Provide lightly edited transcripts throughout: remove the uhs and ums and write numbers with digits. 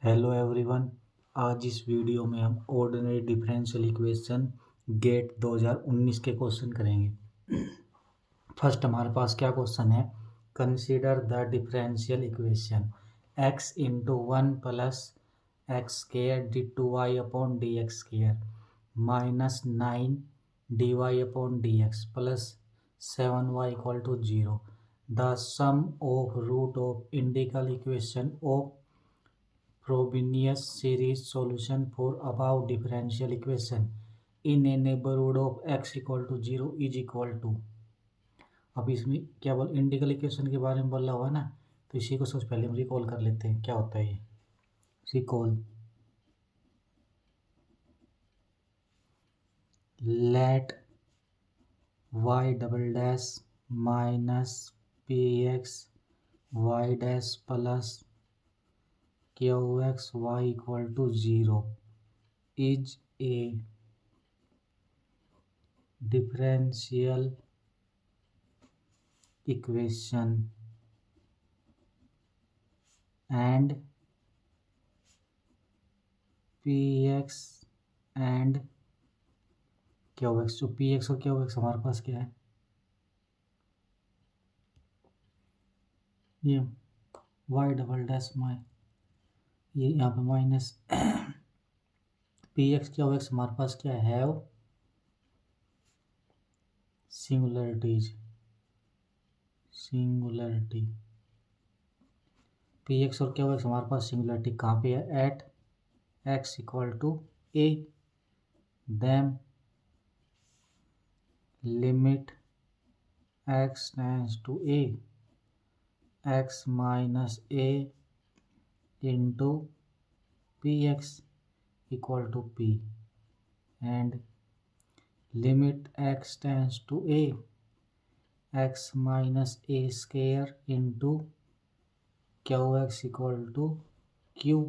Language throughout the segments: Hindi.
Hello everyone. आज इस वीडियो में हम ऑर्डिनरी डिफरेंशियल इक्वेशन गेट 2019 के क्वेश्चन करेंगे। फर्स्ट हमारे पास क्या क्वेश्चन है, consider the differential equation x into one plus x square d two y upon d x square minus 9 d y upon d x plus 7y equal to 0। The sum of root of indicial equation of Frobenius series solution for above differential equation in a neighborhood of x equal to 0 is equal to। अब इसमें क्या बोल इंटीग्रल इक्वेशन के बारे में बोला हुआ ना, तो इसी को सबसे पहले हम रिकॉल कर लेते हैं। क्या होता है ये recall? Let y double dash minus p x y dash plus q x y equal to 0 is a differential equation and px and qx। जो px और qx हमारे पास क्या है, ये y डबल डैश ये यहाँ पे माइनस px qx हमारे पास क्या है, हैव सिंगुलरिटी। px और qx हमारे पास सिंगुलरिटी कहाँ पे है, at x equal to a। Then limit x tends to a x minus a into px equal to p and limit x tends to a x minus a square into qx equal to q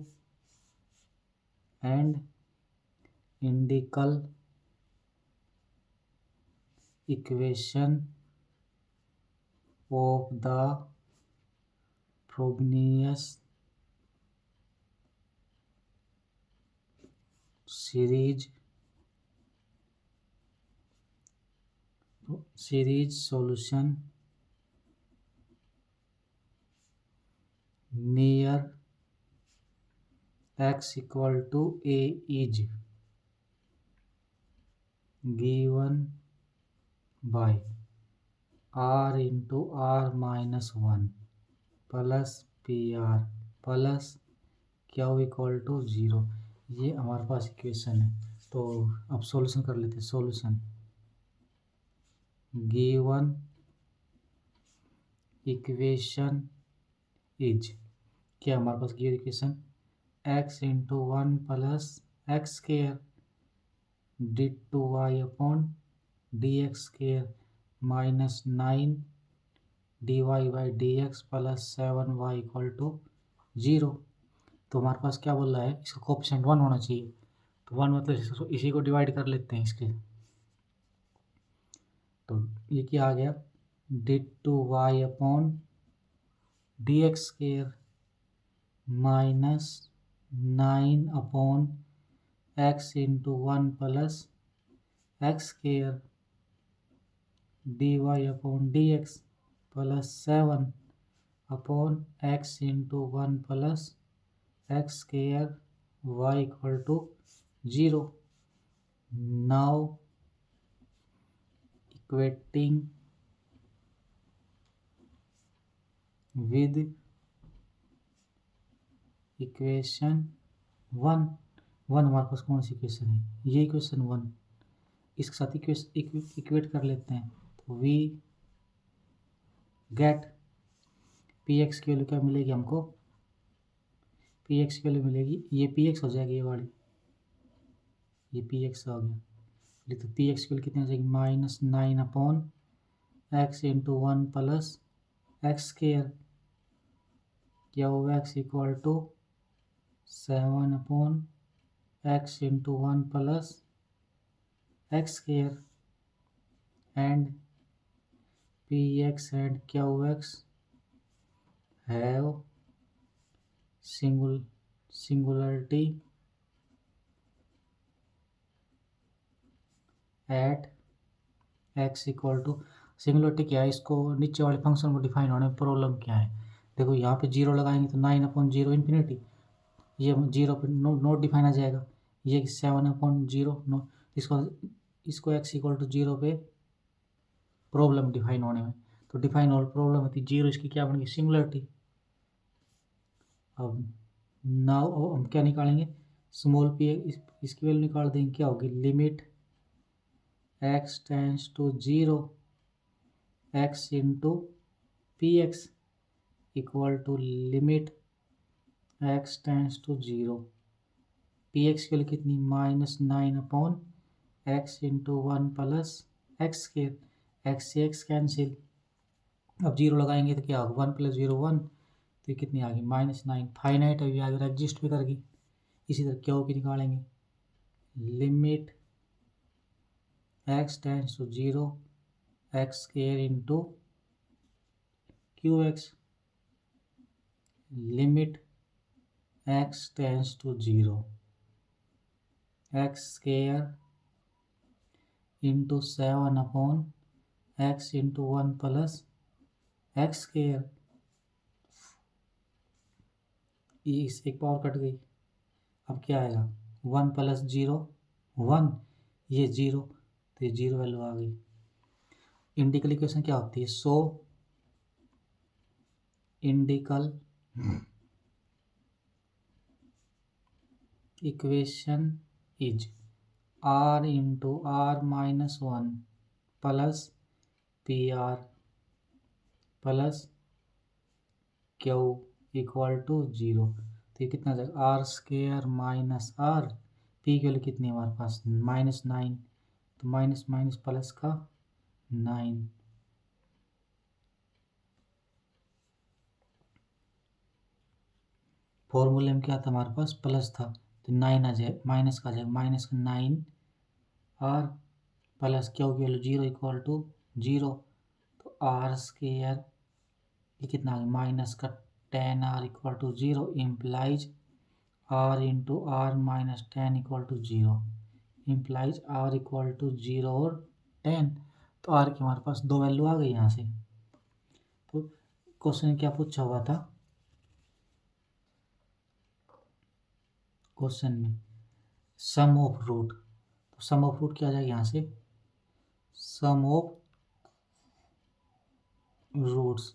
and indical equation of the Frobenius series solution near x equal to a is given by r into r minus 1 plus p r plus q equal to 0। ये हमारे पास इक्वेशन है। तो अब सॉल्यूशन कर लेते हैं। सॉल्यूशन गिवन इक्वेशन इज क्या हमारे पास given equation x into one plus x square d two y upon d x square minus 9 d y by d x plus 7y equal to 0। तो हमारे पास क्या बोल रहा है, इसका कोएफिशिएंट 1 होना चाहिए। तो 1 मतलब इसी को डिवाइड कर लेते हैं इसके। तो ये क्या आ गया, d two y upon d x square minus 9 upon x into one plus x square d y upon d x plus 7 upon x into one plus x square y equal to 0। Now equating with equation 1 हमारे पास कौन सी इक्वेशन है, ये इक्वेशन 1। इसके साथ इक्वेट कर लेते हैं। तो वी गेट पी एक्स की वैल्यू क्या मिलेगी हमको, पी एक्स की वैल्यू मिलेगी, ये पी एक्स हो जाएगी, ये वाली ये पी एक्स हो गया। तो पी एक्स की वैल्यू कितनी हो जाएगी, minus 9 upon x into one plus x square q x equal to 7 upon x into one plus x square and p x and q x have singularity at x equal to, singularity क्या है, इसको नीचे वाले फंक्शन को डिफाइन होने में प्रॉब्लम क्या है। देखो यहाँ पे जीरो लगाएंगे तो 9/0 इन्फिनिटी, ये जीरो पे नोट डिफाइन आ जाएगा, ये 7/0 नो, इसको एक्स इक्वल टू जीरो पे प्रॉब्लम डिफाइन होने में, तो डिफाइन होने प्रॉब्लम होती है जीरो, इसकी क्या बनेगी सिंगुलरिटी। अब नाउ हम क्या निकालेंगे, स्मॉल पी, इसकी वैल्यू निकाल देंगे, क्या होगी, limit x tends to zero x into p x equal to limit x tends to zero, p x की वैल्यू कितनी, -9/x इंटू 1 प्लस एक्स के, एक्स से एक्स कैंसिल, अब जीरो लगाएंगे तो क्या होगा, 1 + 0 1, तो ये कितनी आ गई -9, फाइनाइट अभी आगे एग्जिस्ट भी करेगी। इसी तरह क्यू की निकालेंगे, limit x tends to zero x square into q x, limit x tends to zero x square into 7/x into 1 plus x square, ये इस एक पावर कट गई, अब क्या आएगा 1 + 0 1, ये जीरो, तो ये जीरो वैल्यू आ गई। इंडिकल इक्वेशन क्या होती है, so indicial equation is r into r-1 plus p r plus q equal to zero, तो ये कितना जाएगा, r square minus r, p की वैल्यू कितनी है हमारे पास -9, तो माइनस माइनस प्लस का 9, फॉर्मूले में क्या था हमारे पास, प्लस था, तो 9 आ जाए, माइनस का आ जाएगा, माइनस का 9 आर प्लस क्यू की value zero equal to zero, तो आर स्क्वायर ये कितना आ गया, माइनस का 10r equal to zero, implies r into r minus 10 equal to zero, implies r equal to zero और 10, तो r की हमारे पास दो वैल्यू आ गई यहाँ से। तो क्वेश्चन क्या पूछा हुआ था, क्वेश्चन में सम ऑफ रूट, तो सम ऑफ रूट क्या आ जाएगा यहाँ से, sum of roots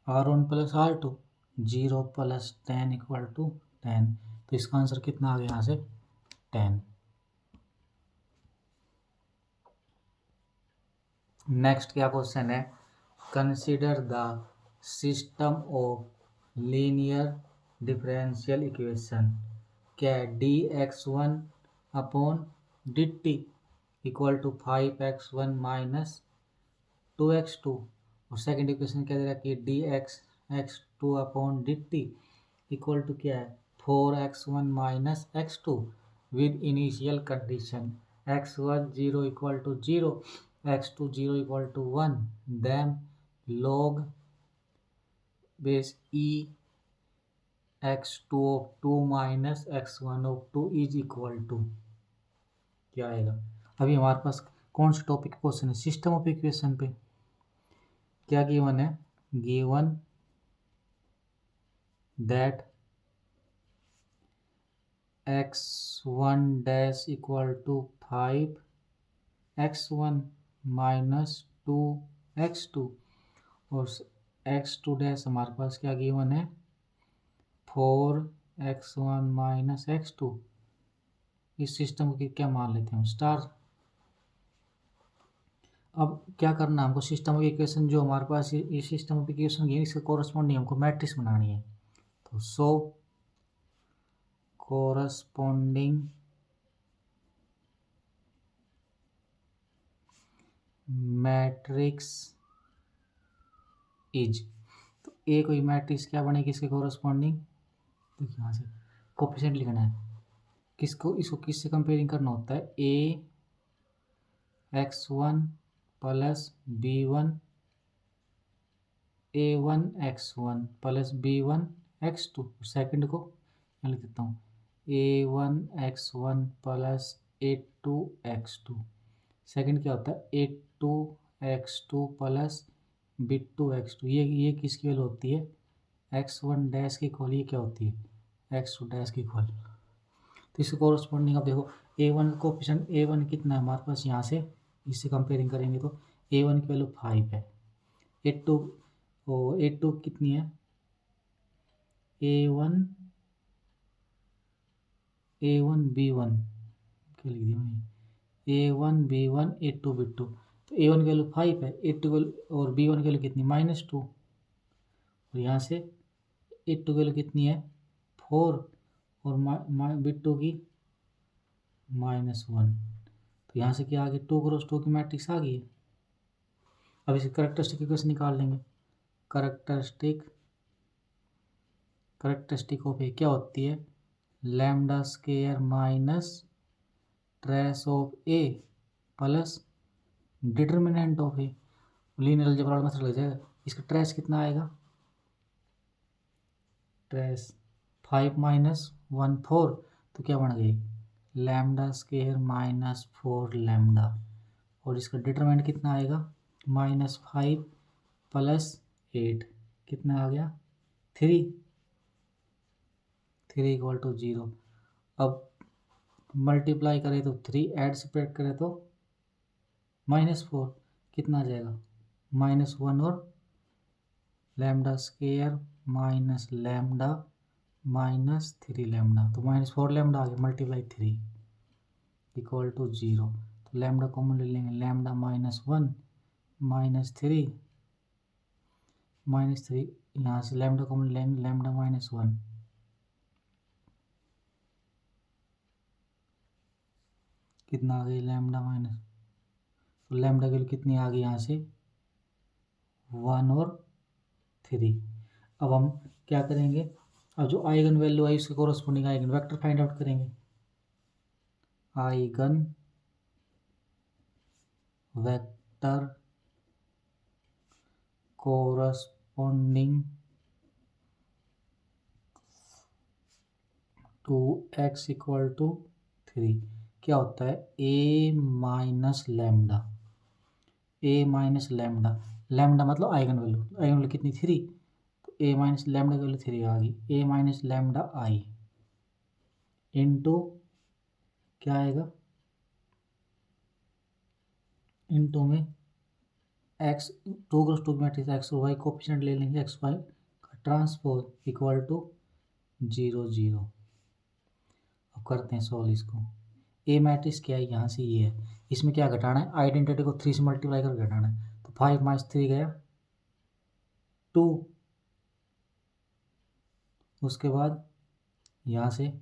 r1 plus r2 0 + 10 equal to 10, तो इसका आंसर कितना आ गया यहाँ से 10। नेक्स्ट क्या क्वेश्चन है, consider the system of linear differential equation, क्या है, dx1/dt equal to 5x1 minus 2x2, और सेकेंड इक्वेशन क्या दे रहा है कि dx(x2/dt इक्वल टू क्या है 4x1 minus x2 with initial condition x1 0 equal to 0 x2 0 equal to 1, then log base e x2 of 2 minus x1 of 2 is equal to क्या आएगा। अभी हमारे पास कौन सा टॉपिक क्वेश्चन है, सिस्टम ऑफ इक्वेशन पे, क्या गिवन है, given that x1 dash equal to 5x1 minus 2x2 और x2 डैश हमारे पास क्या गिवन है 4x1 माइनस x2, इस सिस्टम को क्या मान लेते हैं स्टार। अब क्या करना है हमको, सिस्टम ऑफ इक्वेशन जो हमारे पास ये सिस्टम ऑफ इक्वेशन है इसके कोरस्पॉन्डिंग हमको मैट्रिक्स बनानी है, तो सो कोरस्पॉन्डिंग मैट्रिक्स इज, तो ए कोई मैट्रिक्स क्या बनेगी इसके कोरस्पॉन्डिंग, देखिए यहाँ से कोफिशिएंट लिखना है, किसको, इसको किससे कंपेयरिंग करना होता है, a(x1) plus b1 a1 x1 plus b1 x2, second को मैं लिख देता हूँ a1x1 प्लस a2x2। सेकंड क्या होता है a2x2 प्लस b2x2। ये किसकी वैल्यू होती है x1 डैश की इक्वल, ये क्या होती है x2 डैश की इक्वल। तो इसके कोरस्पॉन्डिंग अब देखो a1 कोफिशिएंट a1 कितना है हमारे पास, यहाँ से इससे कंपेयरिंग करेंगे तो a1 की वैल्यू 5 है, a2 और a2 कितनी है a1 b1 क्या लिख दिया मैंने a1 b1 a2 b2। तो a1 की वैल्यू 5 है, a2 और b1 की वैल्यू कितनी -2, और यहाँ से a2 की वैल्यू कितनी है 4 और b2 की -1। तो यहाँ से क्या आ गया 2 क्रॉस 2 की मैट्रिक्स आ गई है। अब इसे करेक्टरिस्टिक इक्वेशन निकाल लेंगे। करेक्टरिस्टिक ऑफ ए क्या होती है lambda square minus trace of A plus determinant of A. Linear algebra method लग जाएगा। इसका ट्रेस कितना आएगा ट्रेस 5 - 1 4, तो क्या बन गई लैम्डा स्क्वायर माइनस 4 लैम्डा, और इसका डिटरमिनेंट कितना आएगा -5 प्लस 8 कितना आ गया 3 इक्वल टू 0। अब मल्टीप्लाई करें तो 3, ऐड सब्ट्रैक्ट करें तो -4 कितना आ जाएगा -1 और lambda square minus lambda -3 lambda, तो -4 लैम्डा आ गया मल्टीप्लाई 3 इक्वल टू 0। तो लैम्डा कॉमन ले लेंगे लैम्डा -1 -3 यहाँ से लैम्डा कॉमन लेंगे लैम्डा -1 कितना आ गई लैम्डा माइनस, तो लैम्डा की कितनी आ गई यहाँ से 1 और 3। अब हम क्या करेंगे अब जो आइगन वैल्यू आई उसके corresponding eigenvector find out करेंगे। Eigen vector corresponding to x equal to 3 क्या होता है a माइनस लैम्डा, लैम्डा मतलब आइगन वैल्यू कितनी 3, तो a माइनस लैम्डा की वैल्यू 3 आ गई a minus lambda I into क्या आएगा इंटू में x 2 क्रॉस 2 मैट्रिक्स x और y कोफिशिएंट ले लेंगे x y का ट्रांसपोज इक्वल टू 0 0। अब करते हैं सॉल्व इसको। ए मैट्रिक्स क्या है यहाँ से ये है, इसमें क्या घटाना है आइडेंटिटी को 3 से मल्टीप्लाई करके घटाना है, तो 5 - 3 गया 2, उसके बाद यहाँ से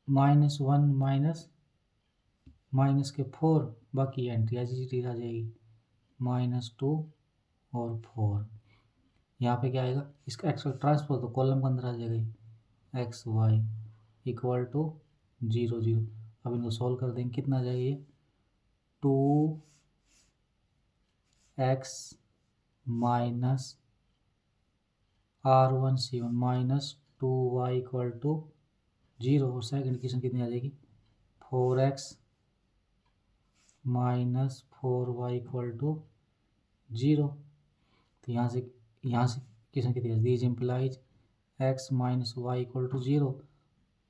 -1 माइनस के 4, बाकी एंट्री ऐसी चीज आ जाएगी -2 और 4। यहाँ पे क्या आएगा इसका एक्स ट्रांसपोज तो कॉलम के अंदर आ जाएगा एक्स वाई इक्वल टू 0 0। अब इनको सॉल्व कर देंगे कितना आ जाएगा ये 2x minus R1C1 minus 2y equal to 0, और सेकंड इक्वेशन कितनी आ जाएगी 4x minus 4y equal to 0। तो यहाँ से इक्वेशन कितनी है these implies x minus y equal to 0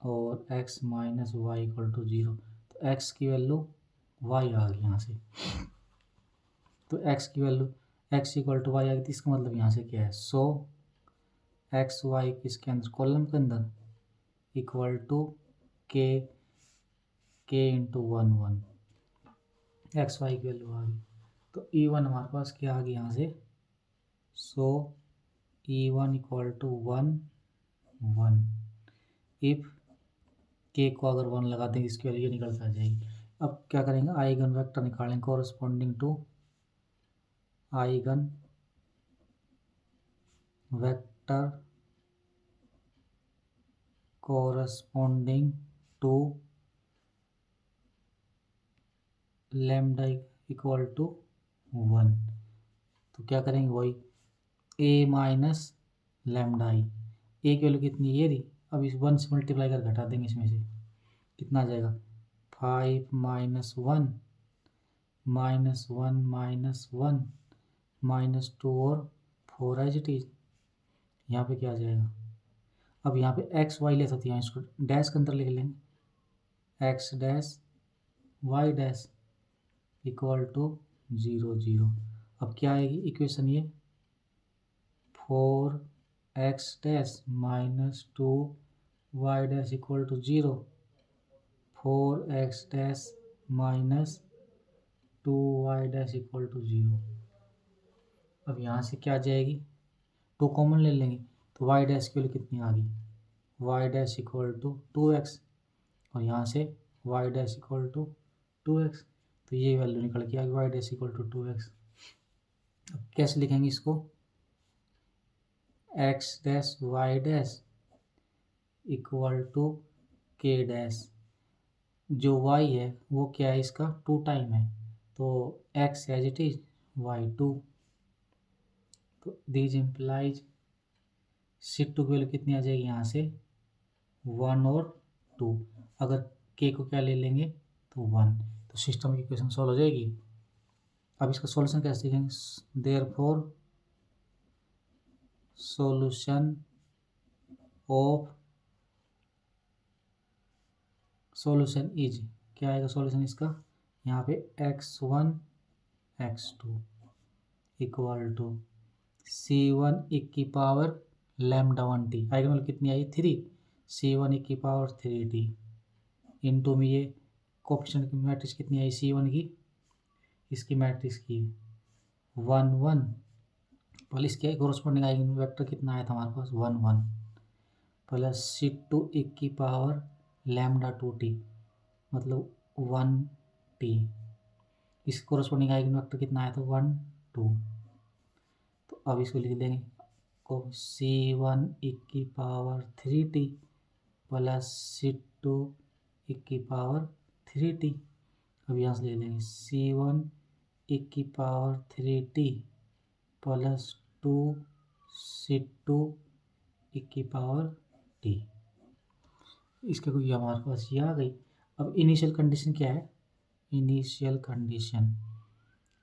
और x minus y equal to 0। तो x की वैल्यू y आ गई यहाँ से, तो x की value x equal to y आ गई। तो इसका मतलब यहाँ से क्या है सो एक्स वाई किसके अंदर कॉलम के अंदर इक्वल टू के इंटू 1 1 एक्स वाई की वैल्यू आ गई। तो E1 हमारे पास क्या आ गई यहाँ से सो E1 इक्वल टू 1 1। इफ के को अगर 1 लगा देंगे इसकी वैल्यू निकल कर आ जाएगी। अब क्या करेंगे आइगन वेक्टर निकालेंगे corresponding to eigen vector corresponding to lambda equal to 1। तो क्या करेंगे वही a minus lambda I a की वैल्यू कितनी ये रही। अब इस 1 से मल्टीप्लाई कर घटा देंगे, इसमें से कितना आ जाएगा 5 माइनस 1 माइनस 1 माइनस 1 माइनस 2 और 4 एज इट इज। यहाँ पे क्या आ जाएगा, अब यहाँ पे एक्स वाई लेते थे, यहाँ इसको डैश के अंदर लिख लेंगे, x dash y dash equal to 0 0। अब क्या आएगी इक्वेशन ये 4x dash minus 2y dash equal to 0, 4x dash minus 2y dash equal to 0। अब यहाँ से क्या आ जाएगी, 2 कॉमन ले लेंगे तो y डैश की वैल्यू कितनी आ गई, y dash equal to 2x, और यहाँ से y dash equal to 2x, तो ये वैल्यू निकल के आ गई y dash equal to 2x। अब कैसे लिखेंगे इसको, x dash y dash equal to k dash, जो y है वो क्या है इसका 2 टाइम है, तो x as it is y2, तो दिस इम्प्लाइज सिट टू की वैल्यू कितनी आ जाएगी यहाँ से 1 और 2, अगर k को क्या ले लेंगे तो 1, तो सिस्टम की इक्वेशन सॉल्व हो जाएगी। अब इसका सॉल्यूशन कैसे लिखेंगे, देयरफॉर सॉल्यूशन इज, क्या आएगा सॉल्यूशन इसका, यहाँ पे x1 x2 equal to c1 e की पावर लैम्डा 1t, आएगा मतलब कितनी आई 3, c1 e की पावर 3t इंटू में ये कोएफिशिएंट की मैट्रिक्स कितनी आई c1 की, इसकी मैट्रिक्स की 1 1 प्लस इसके कोरस्पॉन्डिंग आइगन वेक्टर कितना आया था हमारे पास 1 1 प्लस c2 e की पावर लैम्डा 2t मतलब 1t, इस कोरस्पॉन्डिंग आइगन वेक्टर कितना आया था 1 2। तो अब इसको लिख देंगे को c1 e की power 3t plus c2 e की पावर 3t। अब यहाँ से ले लेंगे c1 e की power 3t plus 2 c2 e की पावर t, इसके कोई हमारे पास ये आ गई। अब इनिशियल कंडीशन क्या है, initial condition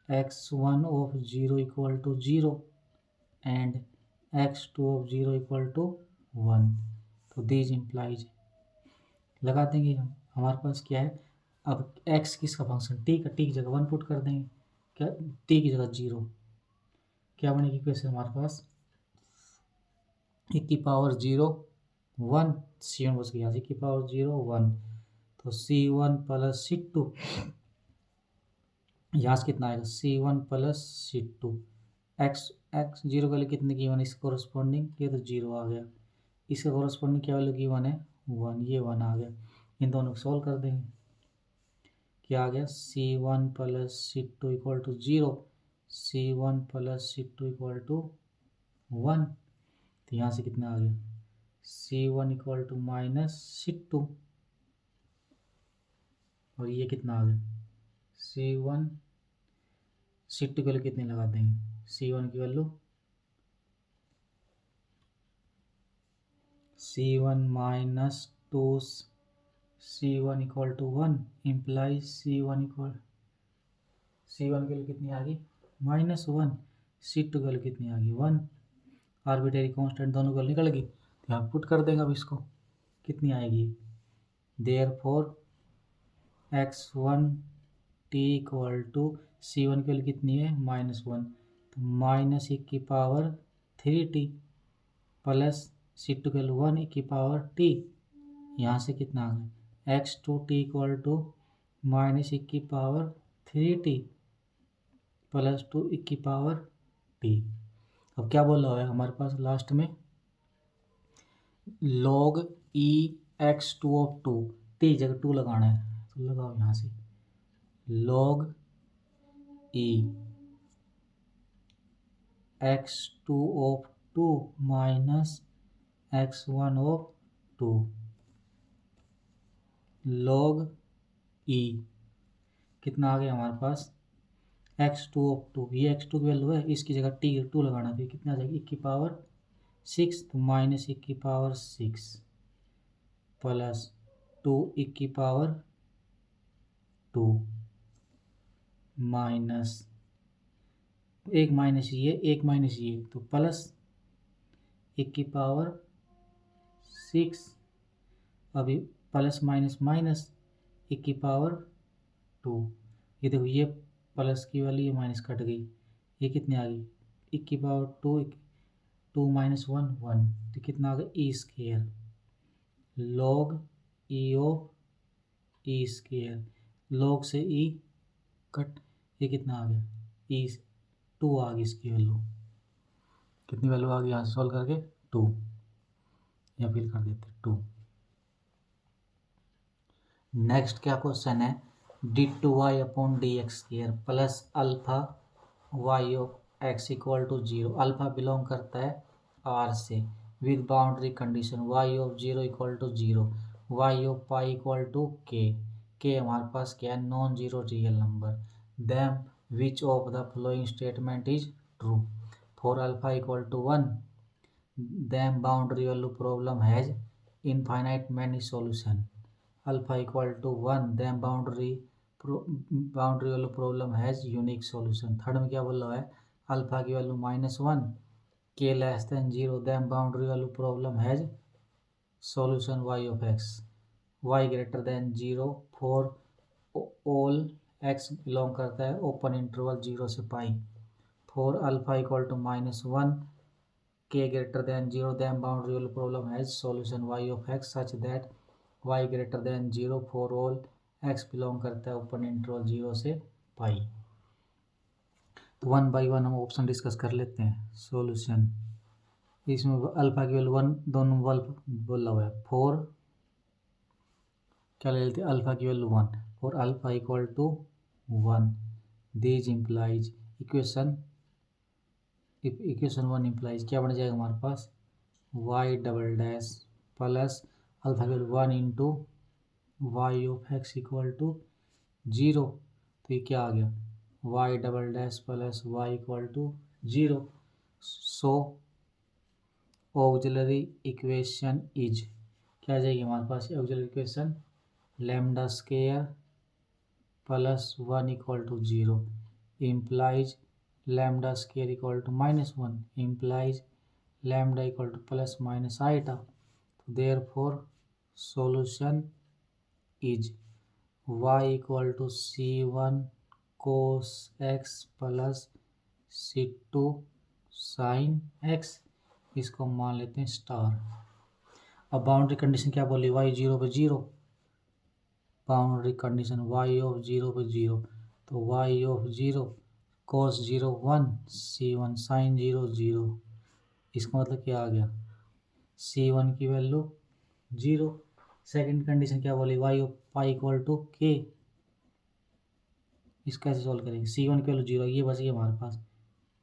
x1 of 0 equal to 0 and x2 of 0 equal to 1, तो दिस इम्प्लाइज लगा देंगे हम, हमारे पास क्या है, अब x किसका फंक्शन t का, t की जगह 1 पुट कर देंगे, क्या t की जगह 0, क्या बनेगी इक्वेशन हमारे पास e की पावर 0 1, c1 बच गया, e की पावर 0 1, तो c1 प्लस c2, यहाँ से कितना आएगा c1 plus c2, x 0 value कितने की 1, इसके कोरस्पॉन्डिंग ये तो 0 आ गया, इसका कोरस्पॉन्डिंग क्या वैल्यू की 1 है 1, ये 1 आ गया, इन दोनों को सॉल्व कर देंगे, क्या आ गया c1 plus c2 equal to 0, c1 plus c2 equal to 1, तो यहाँ से कितना आ गया c1 equal to minus c2, और ये कितना आ गया c1 c2 की वैल्यू कितनी लगा देंगे, c1 की value c1 minus 2 c1 equal to 1 implies c1 की वैल्यू कितनी आ गई -1, c2 की वैल्यू कितनी आ गई 1, आर्बिट्रेरी कांस्टेंट दोनों को निकल गई, तो यहाँ पुट कर देंगे अब इसको कितनी आएगी, therefore x1 t equal to c1 की वैल्यू कितनी है -1, तो माइनस e की पावर 3t प्लस c2 की वैल्यू 1 e की पावर t, यहाँ से कितना आ गया x2t equal to minus e की पावर 3t प्लस 2 e की पावर t। अब क्या बोला हुआ है हमारे पास लास्ट में, log e x2 of 2, t जगह 2 लगाना है, तो लगाओ यहाँ से log e x2 of 2 minus x1 of 2 log e कितना आ गया हमारे पास x2 ऑफ 2, ये x2 की वैल्यू है, इसकी जगह t 2 लगाना, तो कितना आ जाएगी e की पावर 6, तो माइनस 1 की पावर 6 प्लस 2 1 की पावर 2 माइनस एक माइनस ये तो प्लस 1 की पावर 6, अभी प्लस माइनस माइनस 1 की पावर 2। ये देखो ये प्लस की वाली ये माइनस कट गई, ये कितने आ गई 1 की पावर 2, 2 माइनस 1 1, तो कितना आ गया e square log e of e square, log से ई कट, ये कितना आ गया ई 2 आ गई इसकी वैल्यू, कितनी वैल्यू आ गई यहाँ से सॉल्व करके 2, या फिल कर देते 2। नेक्स्ट क्या क्वेश्चन है, d2y upon d x square plus alpha y of x equal to 0। Alpha belong करता है आर से with boundary condition y of 0 equal to 0, y of pi equal to k हमारे पास क्या है non zero real number, then which of the following statement is true, for alpha equal to 1 then boundary value problem has infinite many solution, alpha equal to 1 then boundary value problem has unique solution. Third में क्या बोल रहा है, अल्फा की वैल्यू -1 के less than 0 then boundary value problem has solution y of x, y greater than 0 for all x belong करता है ओपन इंटरवल 0 से pi, for alpha equal to -1 के greater than 0 then boundary value problem has solution y of x such that y greater than 0 for all x belong करता है ओपन इंटरवल 0 से पाई। तो 1 बाई 1 हम ऑप्शन डिस्कस कर लेते हैं। सॉल्यूशन इसमें अल्फा की वैल्यू 1 दोनों बोला हुआ है, फोर क्या ले लेते हैं अल्फा की value 1 for alpha equal to 1 this implies equation 1 implies क्या बन जाएगा हमारे पास y double dash plus alpha की value 1 into y of x equal to 0, तो ये क्या आ गया y double dash plus y equal to 0। So auxiliary equation is क्या आ जाएगी हमारे पास auxiliary equation lambda square plus 1 equal to 0 implies lambda square equal to -1 implies lambda equal to plus minus iota, therefore solution is y equal to c1 cos x plus c2 sin x, इसको मान लेते हैं स्टार। अब बाउंड्री कंडीशन क्या बोली y 0 पे 0, बाउंड्री कंडीशन y ऑफ 0 पे 0, तो y of 0 cos 0 1 c1 sin 0 0, इसका मतलब क्या आ गया c1 की वैल्यू 0। सेकंड कंडीशन क्या बोली y of pi equal to k, इसका कैसे सॉल्व करेंगे c1 की वैल्यू 0, ये बच गया हमारे पास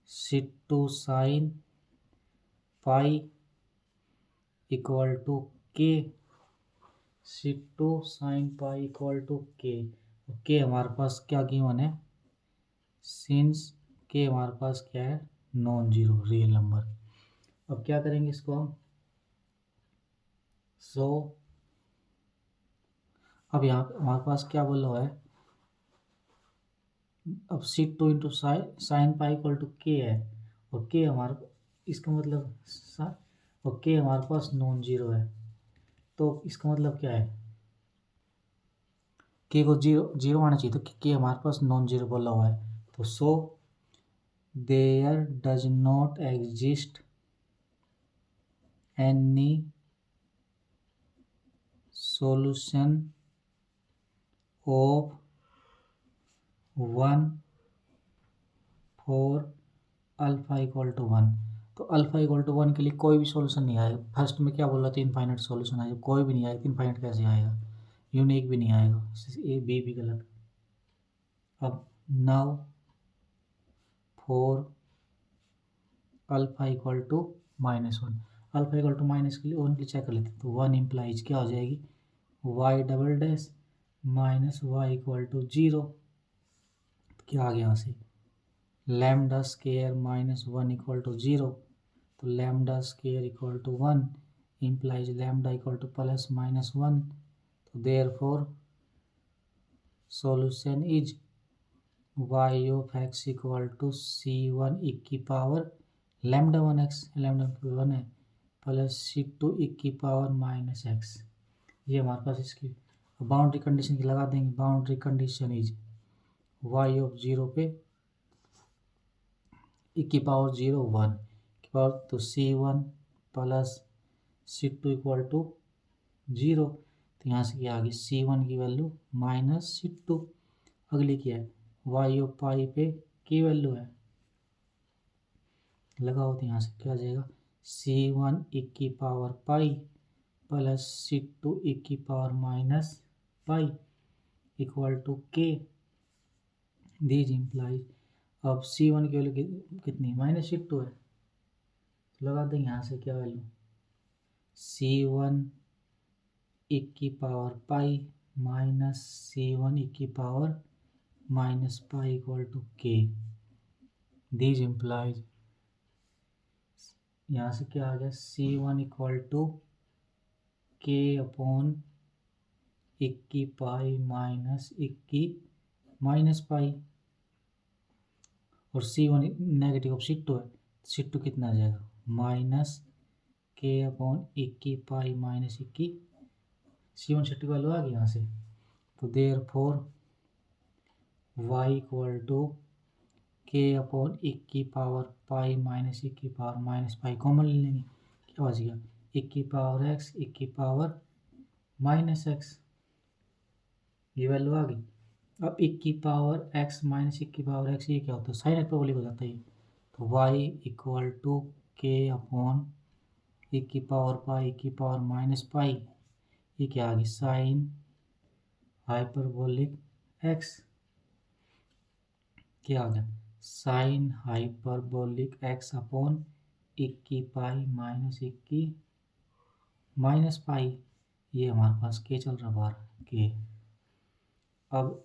c2 sine pi equal to k, c2 sine pi equal to k हमारे पास क्या गिवन है सिंस के हमारे पास क्या है नॉन जीरो रियल नंबर। अब क्या करेंगे इसको हम अब यहाँ पे हमारे पास क्या बोला हुआ है, अब c2 into sine pi equal to k है और के हमारे इसका मतलब और के हमारे पास नॉन जीरो है, तो इसका मतलब क्या है के को जीरो आना चाहिए, तो के हमारे पास नॉन जीरो बोला हुआ है, तो so there does not exist any solution of 1 for alpha equal to 1, तो अल्फा इक्वल टू 1 के लिए कोई भी सॉल्यूशन नहीं आएगा। फर्स्ट में क्या बोला था इनफाइनाइट सॉल्यूशन आएगा, कोई भी नहीं आएगा, इनफाइनाइट कैसे आएगा, यूनिक भी नहीं आएगा, ए बी भी गलत। अब now for alpha equal to -1, alpha equal to minus के लिए ओनली चेक कर लेते हैं, तो 1 इम्प्लाइज क्या हो जाएगी y double dash minus y equal to 0, क्या आ गया यहाँ से लैम्डा स्क्वायर -1 इक्वल टू 0, तो lambda square equal to 1 implies lambda equal to plus minus 1, तो therefore solution is y of x equal to c1 e की पावर लैम्डा 1x, लैम्डा 1 है, प्लस c2 e की पावर माइनस x। ये हमारे पास इसकी बाउंड्री कंडीशन की लगा देंगे। Boundary condition is y of 0 पे e की पावर 0 1 की पावर, तो c1 plus c2 equal to 0। तो यहाँ से क्या आ गई, c1 की वैल्यू माइनस c2। अगली क्या है, y ऑफ पाई पे की वैल्यू है, लगाओ तो यहाँ से क्या आ जाएगा, c1 e की power pi plus c2 e की power minus pi equal to k। These implies, अब c1 की वैल्यू कितनी, माइनस c2 है, तो लगा दें यहाँ से क्या वैल्यू, c1 e की power pi minus c1 e की power minus pi equal to k। These implies, यहाँ से क्या आ गया, c1 equal to k upon इक्की पाई माइनस इक्की माइनस पाई, और c1 नेगेटिव ऑफ c2 है, c2 कितना आ जाएगा, माइनस k अपॉन इक्की पाई माइनस इक्की, c1 c2 वैल्यू आ गई यहाँ से। तो therefore y equal to k upon इक्की पावर पाई माइनस इक्की पावर माइनस पाई कॉमन ले लेंगे, क्या बच गया, इक्की पावर x इक्की पावर माइनस x, ये वैल्यू आ गई। अब इक्की पावर x माइनस इक्की पावर x, ये क्या होता है, साइन हाइपरबोलिक हो जाता है ये। तो y equal to k upon इक्की पावर माइनस पाई, ये क्या आ गई, साइन हाइपरबोलिक x, क्या आ गया, साइन हाइपरबोलिक x अपॉन इक्की पाई माइनस इक्की माइनस पाई, ये हमारे पास के चल रहा बाहर के। अब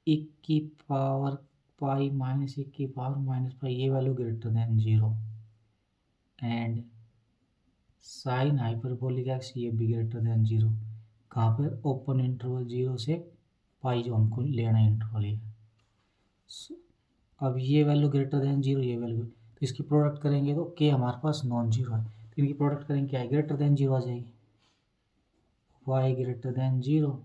इक्की पावर पाई माइनस इक्की पावर माइनस पाई, ये value greater than 0, and sine hyperbolic x ये भी ग्रेटर देन 0, कहाँ पर, ओपन इंटरवल 0 से पाई जो हमको लेना है इंटरवल ये। अब ये वैल्यू ग्रेटर देन 0, ये वैल्यू, तो इसकी प्रोडक्ट करेंगे तो के हमारे पास नॉन जीरो है, तो इनकी प्रोडक्ट करेंगे क्या है, ग्रेटर देन 0 आ जाएगी, y greater than 0,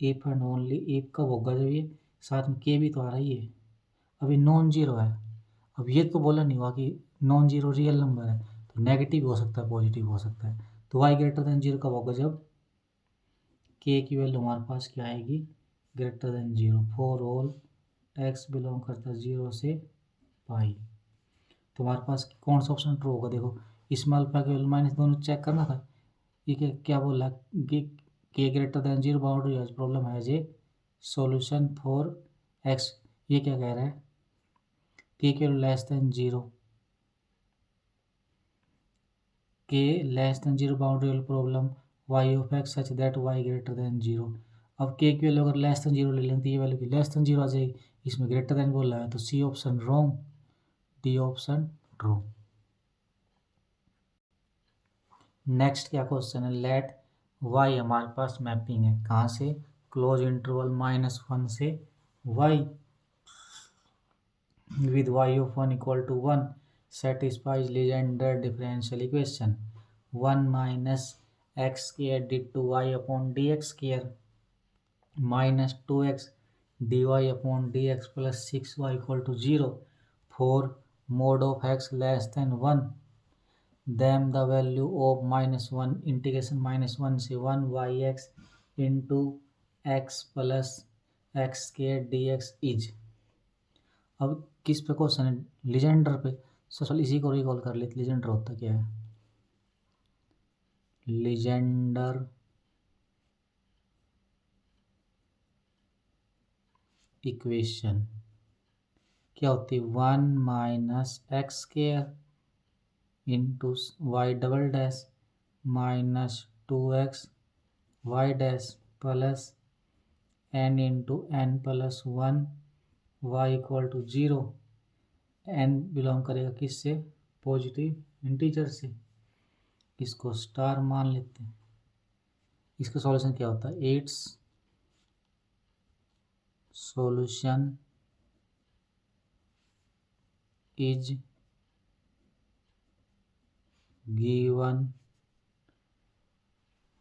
if and only if कब होगा, जब ये साथ में के भी तो आ रही है, अभी नॉन जीरो है। अब ये तो बोला नहीं हुआ कि नॉन जीरो रियल नंबर है, तो नेगेटिव हो सकता है पॉजिटिव हो सकता है। तो y ग्रेटर देन 0 कब होगा, जब k की वैल्यू हमारे पास क्या आएगी, greater than 0, for all x belong करता है 0 से पाई। तो हमारे पास कौन सा ऑप्शन ट्रू होगा, देखो इसमें अल्फा की वैल्यू माइनस दोनों चेक करना था, ये क्या बोला कि के greater than 0 boundary has problem has a solution for x, ये क्या कह रहा है, के की वैल्यू लेस देन 0, के less than 0 boundary problem y of x such that y greater than 0। अब के की वैल्यू अगर लेस देन 0 ले लें तो ये वैल्यू की लेस देन 0 आ जाएगी, इसमें ग्रेटर देन बोल रहा है, तो C option wrong, D option true. Next क्या क्वेश्चन है, लेट y हमारे पास मैपिंग है, कहाँ से, क्लोज इंटरवल -1 से y with y of 1 equal to 1 satisfies Legendre differential equation 1 minus x square into y upon dx square minus 2x dy upon dx plus 6y equal to 0 for mod of x less than 1, then the value of -1 integration -1 से 1 yx into x plus x square dx is। अब किस पे क्वेश्चन है, लीजेंडर पे, चल इसी को रिकॉल कर लेते, लीजेंडर होता क्या है, लीजेंडर इक्वेशन क्या होती है, 1 minus x square into y double dash minus 2x y dash plus n into n plus 1 y equal to 0 n belong करेगा किससे, पॉजिटिव इंटीजर से, इसको स्टार मान लेते हैं। इसका सॉल्यूशन क्या होता है, it's solution is given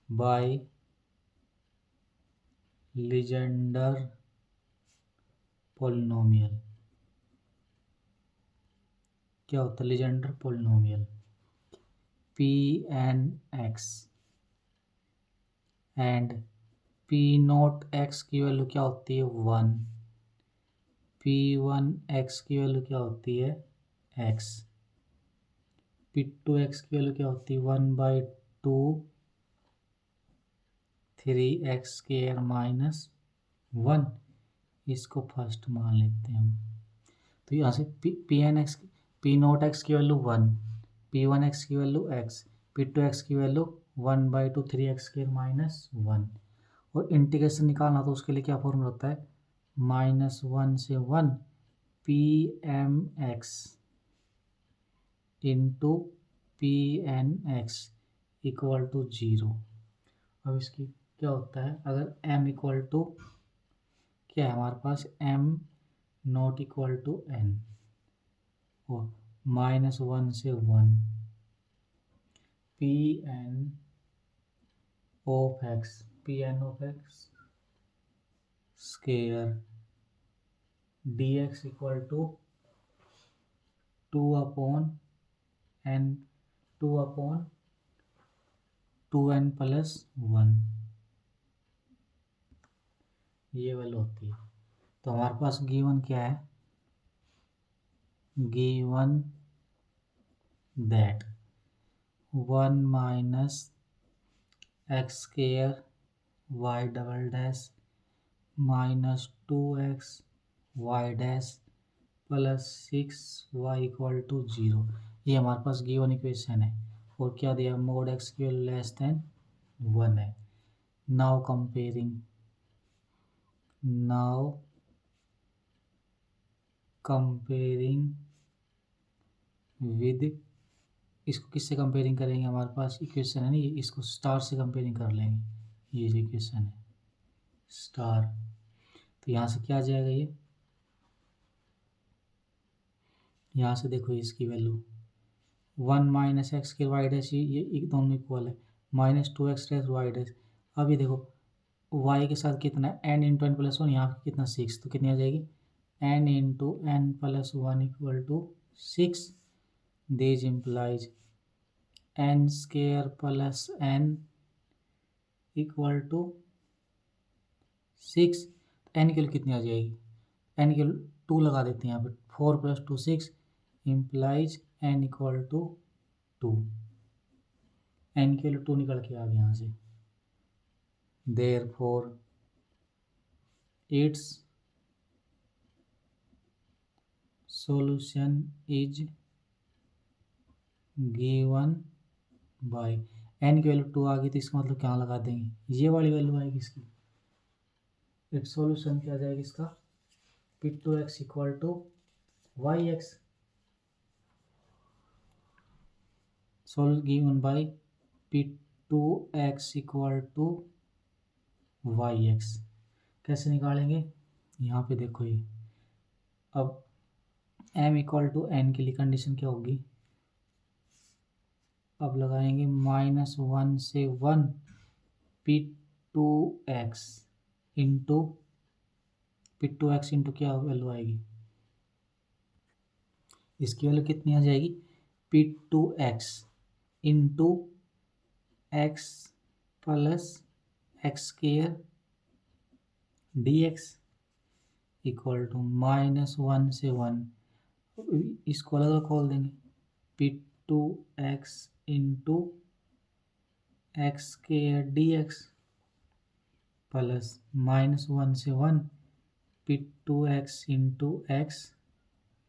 by Legendre polynomial. क्या होता है Legendre polynomial, p n x and p naught x की वैल्यू क्या होती है 1, पी वन एक्स की वैल्यू क्या होती है एक्स, पी टू एक्स की वैल्यू क्या होती है 1/2 3x² माइनस 1। इसको फर्स्ट मान लेते हैं हम। तो यहाँ से P n x, P naught x की वैल्यू 1, पी वन एक्स की value x, P two x की वैल्यू 1/2 3x² माइनस 1। और इंटीग्रेशन निकालना तो उसके लिए क्या फॉर्मूला होता है, -1 से 1 p m x into p n x equal to 0। अब इसकी क्या होता है, अगर m इक्वल टू क्या है हमारे पास, m not equal to n, और -1 से 1 p n of x, p n of x square d x equal to 2/n, 2/2n plus 1, ये वैल्यू होती है। तो हमारे पास गिवन क्या है, given that 1 minus x square y double dash -2x y dash plus 6y equal to 0, ये हमारे पास गिवन इक्वेशन है। और क्या दिया, मोड एक्स की वैल्यू लेस देन 1 है। नाउ कंपेयरिंग विद, इसको किससे कंपेयरिंग करेंगे, हमारे पास इक्वेशन है ना ये, इसको स्टार से कंपेयरिंग कर लेंगे। ये जो इक्वेशन है स्टार, तो यहाँ से क्या आ जाएगा, ये यहाँ से देखो इसकी वैल्यू 1 माइनस एक्स के वाई डैश, ये दोनों इक्वल है, -2x डैश वाई डैश। अब ये देखो y के साथ कितना है, n इंटू एन प्लस 1, यहाँ कितना 6, तो कितनी आ जाएगी n into n plus 1 equal to 6। This implies n square plus n equal to 6। n की वैल्यू कितनी आ जाएगी, n की वैल्यू 2 लगा देते हैं यहाँ पे, 4 + 2 6 implies n equal to 2, n की वैल्यू 2 निकल के आ गया यहाँ से। Therefore its solution is given by, n की वैल्यू 2 आ गई तो इसका मतलब क्या लगा देंगे, ये वाली वैल्यू आएगी इसकी। इट्स सॉल्यूशन क्या आ जाएगा इसका, p two x equal to y x, solve given by p two x equal to y x. कैसे निकालेंगे, यहाँ पे देखो ये, अब m इक्वल टू एन के लिए कंडीशन क्या होगी, अब लगाएंगे -1 से 1 पी टू एक्स इंटू क्या वैल्यू आएगी, इसकी वैल्यू कितनी आ जाएगी, p two x into x plus x square d x equal to -1 से 1, इसको अलग अलग खोल देंगे, p two x into x square d x plus -1 से 1 p two x into x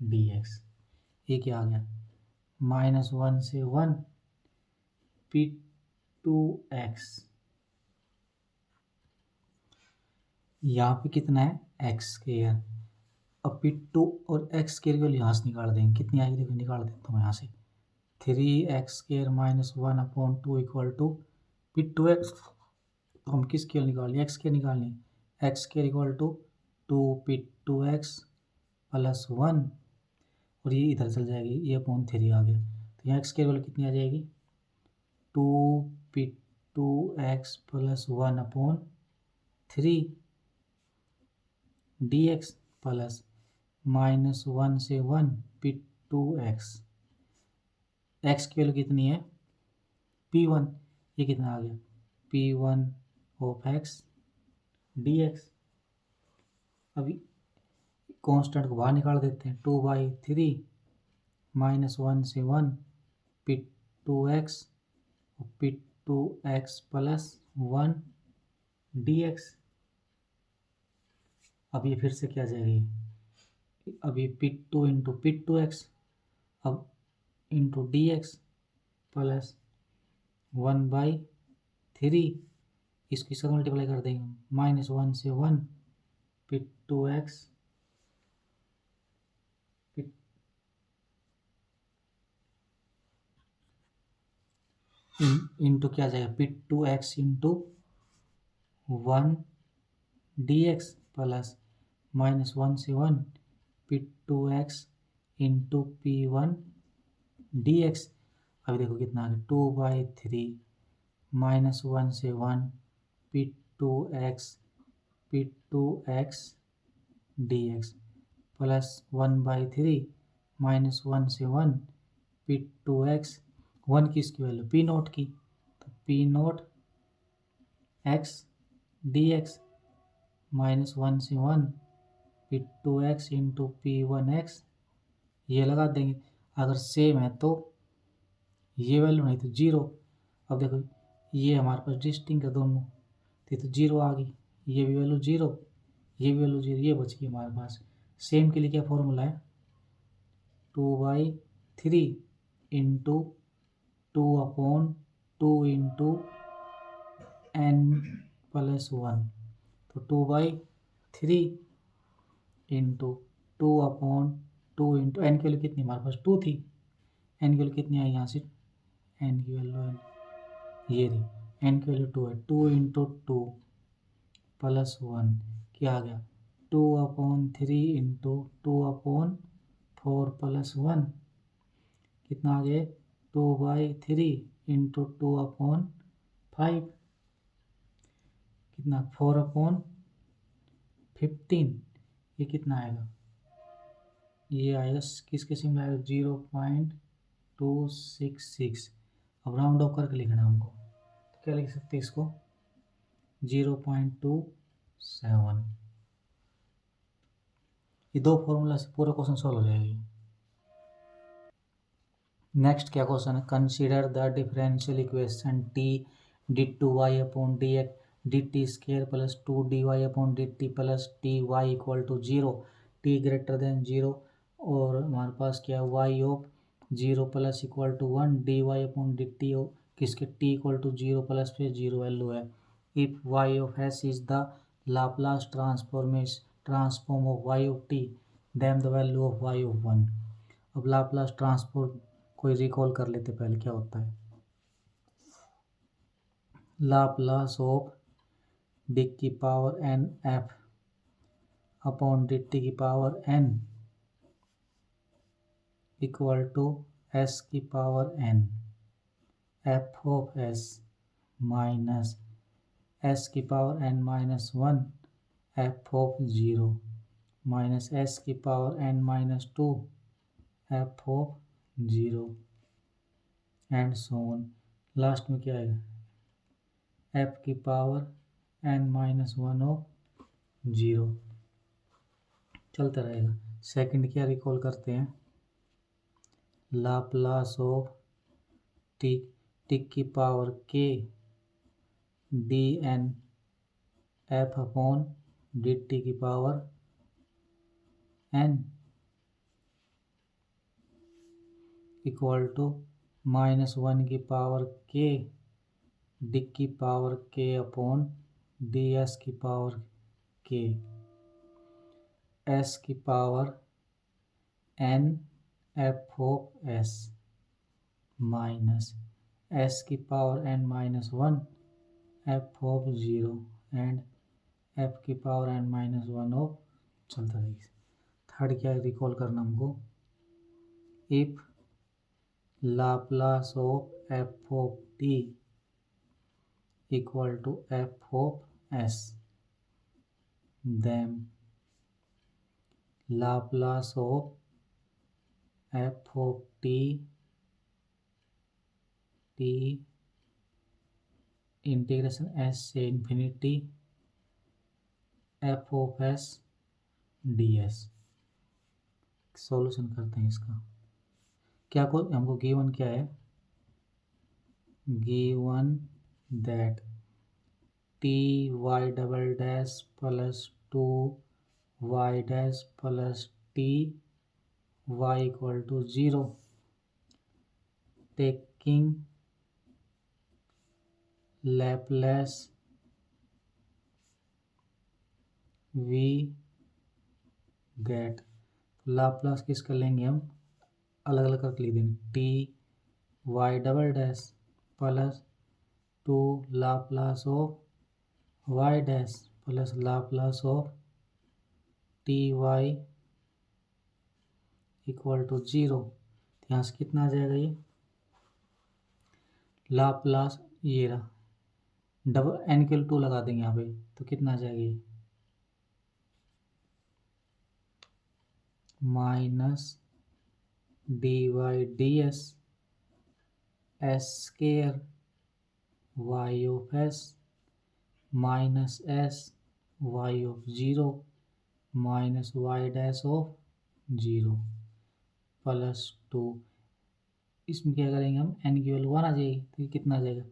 d x. ये क्या आ गया, -1 से 1 पी टू एक्स, यहाँ पे कितना है एक्स स्केयर, अब P2 और एक्स स्केयर की वैल्यू यहाँ से निकाल देंगे, कितनी आएगी देखो, निकाल देता हूँ यहाँ से। 3x² - 1/2 इक्वल टू P2x, तो हम किस स्केयर निकालें, एक्स स्केयर निकालें, x square equal to 2P2x + 1, और ये इधर चल जाएगी, ये अपॉन 3 आ गया, तो यहाँ एक्स स्केयर वैल्यू कितनी आ जाएगी, 2P2x + 1/3 dx प्लस -1 से 1 P2x, एक्स की वैल्यू कितनी है P1, ये कितना आ गया P1 ऑफ x dx। अभी कांस्टेंट को बाहर निकाल देते हैं, 2/3 -1 से 1 P2x P2x + 1 dx। अब ये फिर से क्या जाएगी, अब ये P2 × P2x अब इंटू dx प्लस 1/3, इसकी सब मल्टीप्लाई कर देंगे, -1 से 1 P2x इंटू क्या जाएगा P2x × 1 dx प्लस -1 से 1 P2x × P1 dx। अभी देखो कितना आ गया, 2/3 -1 से 1 P2x dx प्लस 1/3 -1 से 1 P2x, 1 की इसकी वैल्यू P0 की, तो P0 x dx -1 से 1 P2x × P1x, ये लगा देंगे, अगर सेम है तो ये वैल्यू, नहीं तो 0। अब देखो ये हमारे पास डिस्टिंक्ट है दोनों, तो 0 आ गई, ये भी वैल्यू 0, ये भी वैल्यू 0, ये बच गई हमारे पास। सेम के लिए क्या फॉर्मूला है, 2/3 × 2/2 × n + 1, तो 2/3 × 2/2 × n की वैल्यू कितनी हमारे पास 2 थी, n की वैल्यू कितनी आई यहाँ से, n की वैल्यू ये रही, n की वैल्यू 2 है, 2 × 2 + 1 क्या आ गया, 2/3 × 2/4 + 1 कितना आ गया, 2/3 × 2/5 कितना, 4/15, ये कितना आएगा, ये आएगा किसके सिमिलर आएगा 0.266। अब राउंड ऑफ करके लिखना है हमको, तो क्या लिख सकते हैं इसको 0.27। ये दो फॉर्मूला से पूरा क्वेश्चन सॉल्व हो जाएगी। नेक्स्ट क्या क्वेश्चन है, consider the differential equation t d2y/dx dt² + 2dy/dt + ty = 0, t greater than 0, और हमारे पास क्या है y of 0 + equal to 1 dy/dt किसके t = 0 + फिर 0 वैल्यू है। If y of s is the Laplace transform of y of t, then the value of y of 1। अब लाप्लास ट्रांसफॉर्म कोई रिकॉल कर लेते पहले क्या होता है, Laplace of d⁴n f upon dt⁴n equal to s⁴n f of s minus s⁴n - 1 f of 0 minus s⁴n - 2 f of 0 and so on. Last में क्या आएगा f⁴n - 1 ऑफ 0, चलता रहेगा। सेकंड क्या रिकॉल करते हैं, Laplace of t⁴k dn f upon dt⁴n equal to -1k d⁴k upon ds⁴k s की power n f of s minus s की power n minus one f of zero and f की power n minus one of चलता रहेगा। थर्ड क्या रिकॉल करना हमको, if Laplace of f of t equal to f of s then Laplace of f of t integration s से infinity F of s d s. Solution करते हैं इसका। क्या को हमको गिवन क्या है, given that t y double dash plus two y dash plus t y equal to zero taking Laplace we get. Laplace किसका लेंगे हम, अलग अलग करके लिख देंगे, t y double dash plus two Laplace of y dash plus Laplace of t y equal to zero. यहाँ से कितना आ जाएगा, ये लाप्लास ये रहा, डबल एन के टू लगा देंगे यहाँ पे तो कितना आ जाएगा, ये minus d y d s s square y of s minus s y of zero minus y dash of zero plus two. इसमें क्या करेंगे हम, एन की वैल्यू वन आ जाएगी तो ये कितना आ जाएगा,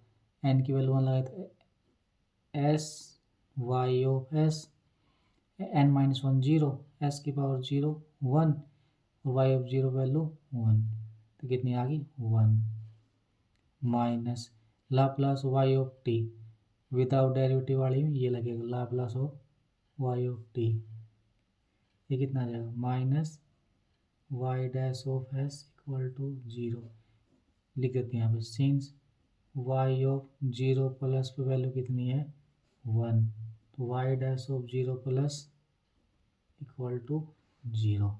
एन की वैल्यू वन लगाए तो s y of s n minus one zero s की पावर ज़ीरो वन और y of zero value one तो कितनी आ गई one minus Laplace y of t without derivative वाली में ये लगेगा Laplace of y of t, ये कितना आ जाएगा minus y dash of s equal to zero. लिख देते हैं यहाँ पे since y of zero plus पे वैल्यू कितनी है वन तो y dash of zero plus equal to zero.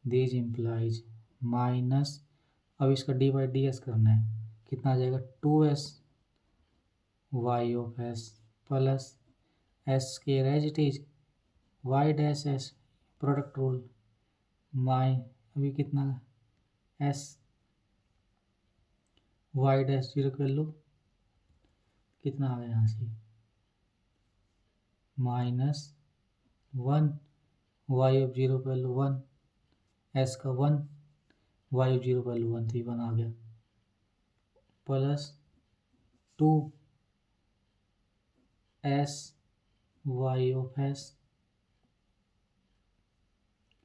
This implies minus, अब इसका डी बाई डी एस करना है, कितना आ जाएगा two s y of s plus s square as it is y dash s product rule माई अभी कितना एस वाई डैश जीरो कर लो कितना आ गया यहाँ से minus one y of zero पर लो वन एस का वन वाई ऑफ जीरो पर लो वन तो वन आ गया plus two s y of s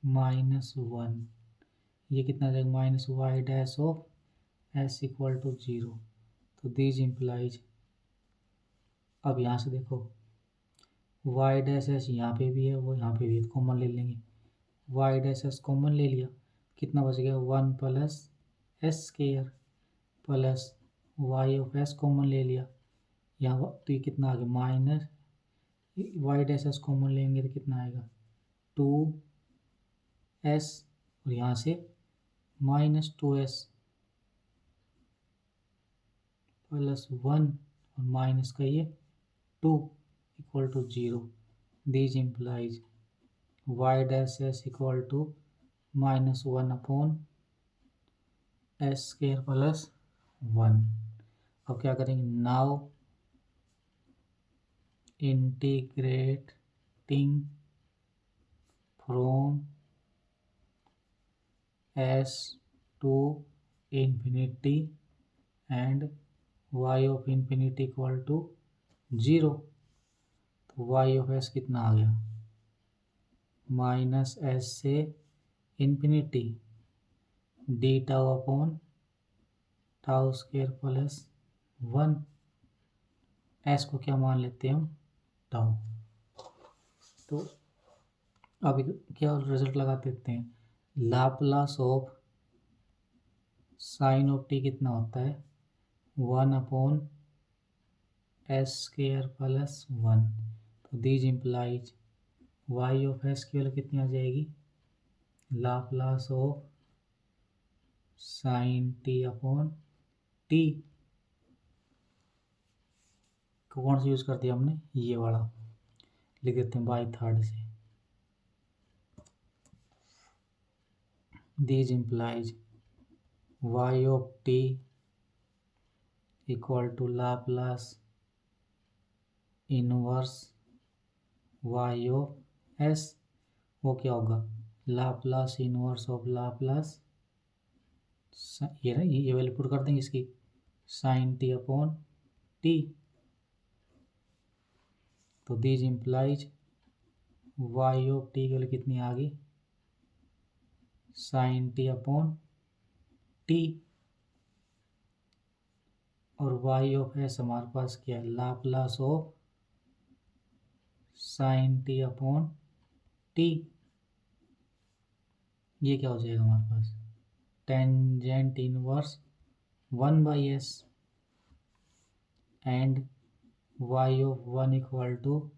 minus one ये कितना आ जाएगा minus y dash of s equal to zero. तो दिस इम्प्लाइज, अब यहाँ से देखो वाई डैश एस यहाँ पे भी है वो यहाँ पे भी है, कॉमन ले लेंगे, वाई डैश एस कॉमन ले लिया कितना बच गया one plus s square plus y of s common ले लिया यहाँ तो ये कितना आ गया minus y dash s common लेंगे तो कितना आएगा टू एस और यहाँ से minus two s plus one और माइनस का ये two equal to zero. This implies y dash s equal to minus one upon s square plus one. अब क्या करेंगे now integrating from s to infinity and y of infinity equal to zero तो वाई ऑफ एस कितना आ गया माइनस एस से infinity d tau upon tau square plus one s को क्या मान लेते हैं हम टाउ। तो अब क्या रिजल्ट लगा देते हैं, Laplace of sine of t कितना होता है 1/s² प्लस 1। तो these implies y of s की वैल्यू कितनी आ जाएगी, लाप्लास ऑफ साइन टी कौन सा यूज़ कर दिया हमने, ये वाला लिख देते हैं बाई थर्ड से। These implies y of t equal to Laplace inverse y of s. वो क्या होगा, लाप्लास इनवर्स ऑफ लाप्लास, ये ना ये वैल्यू पुट कर देंगे इसकी, साइन टी। तो these implies y of t की वैल्यू कितनी आ गई, साइन टी। और वाई ऑफ एस हमारे पास क्या है, लाप्लास ऑफ साइन टी। ये क्या हो जाएगा हमारे पास, tangent inverse 1/s and y of 1 equal to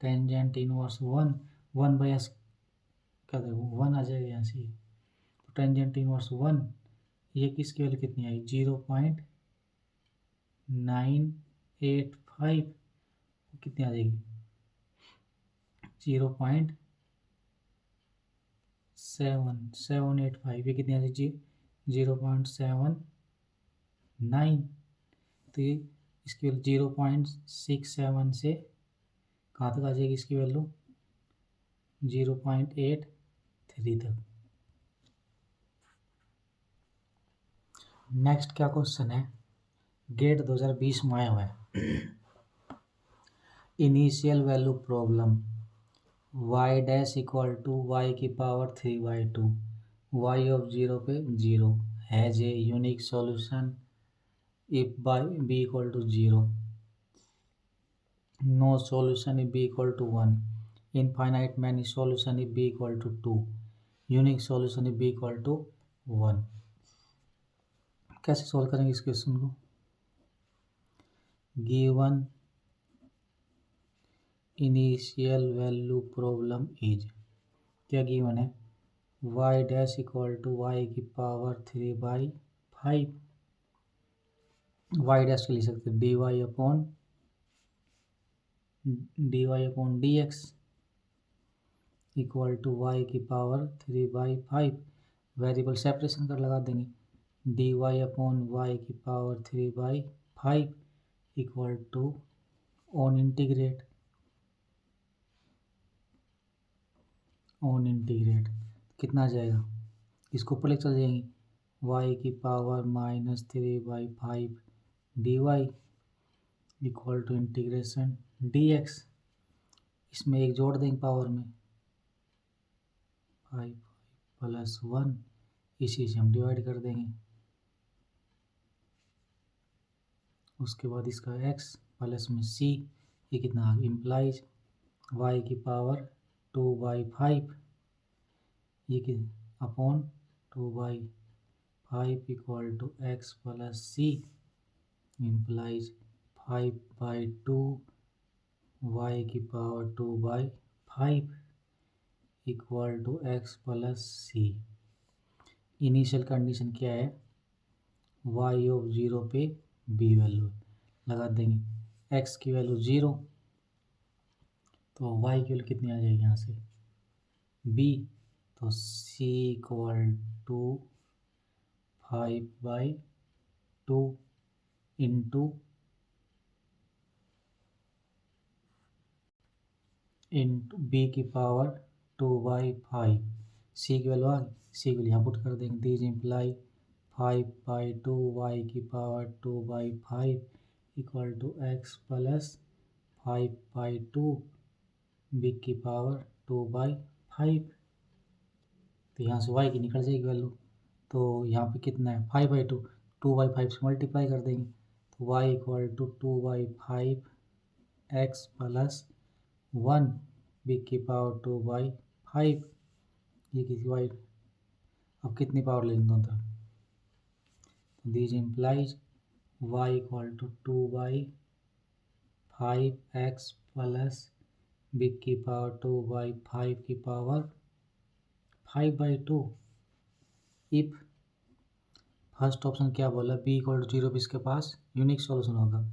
tangent inverse 1/s क्या देखो 1 आ जाएगा यहाँ से। तो टेंजेंट इनवर्स 1, ये किसकी वैल्यू कितनी आई 0.985, कितनी आ जाएगी 0.7785, ये कितनी आ जाएगी 0.79। तो ये इसकी वैल्यू 0.67 से कहाँ तक आ जाएगी इसकी वैल्यू 0.83 तक। नेक्स्ट क्या क्वेश्चन है, गेट 2020 में आया हुआ है, initial value problem y dash equal to y की पावर 3/2, वाई ऑफ 0 पे 0 has a unique solution if b equal to 0, no solution if b equal to 1, infinite many solution if b equal to 2, unique solution if b equal to 1। कैसे सॉल्व करेंगे इस क्वेश्चन को, given initial value problem is, क्या गिवन है y dash equal to y की पावर 3/5, y डैश लिख सकते हैं dy upon dx equal to y की पावर 3/5, वेरिएबल सेपरेशन कर लगा देंगे, dy अपॉन वाई की power 3/5 equal to on integrate कितना आ जाएगा, इसको ऊपर लेकर चल जाएंगे, y की power -3/5 dy equal to integration dx, इसमें एक जोड़ देंगे पावर में 5 प्लस 1, इसी से हम डिवाइड कर देंगे, उसके बाद इसका x प्लस में c, ये कितना आ गया इम्प्लाइज y की पावर 2/5, ये कि upon 2/5 equal to x plus c implies 5/2 y की power 2/5 equal to x plus c। Initial condition क्या है, y ऑफ 0 पे b वैल्यू लगा देंगे, x की वैल्यू 0, तो y की वैल्यू कितनी आ जाएगी यहाँ से b, तो c equal to 5/2 into b की पावर 2/5, c की वैल्यू आ गई, c की वैल्यू यहाँ पुट कर देंगे, दीज इम्प्लाई 5/2 y की power 2/5 equal to x plus 5/2 b की पावर 2/5। तो यहाँ से y की निकल जाएगी वैल्यू, तो यहाँ पे कितना है 5/2, 2/5 से मल्टीप्लाई कर देंगे, तो y equal to 2/5 x plus 1 b की पावर 2/5। ये किसी वाई, अब कितनी पावर ले लें दोनों तरफ, this implies y equal to 2/5x plus b की पावर 2/5 की पावर 5/2। इफ फर्स्ट ऑप्शन क्या बोला, बी इक्वल टू 0 भी इसके पास यूनिक सॉल्यूशन होगा।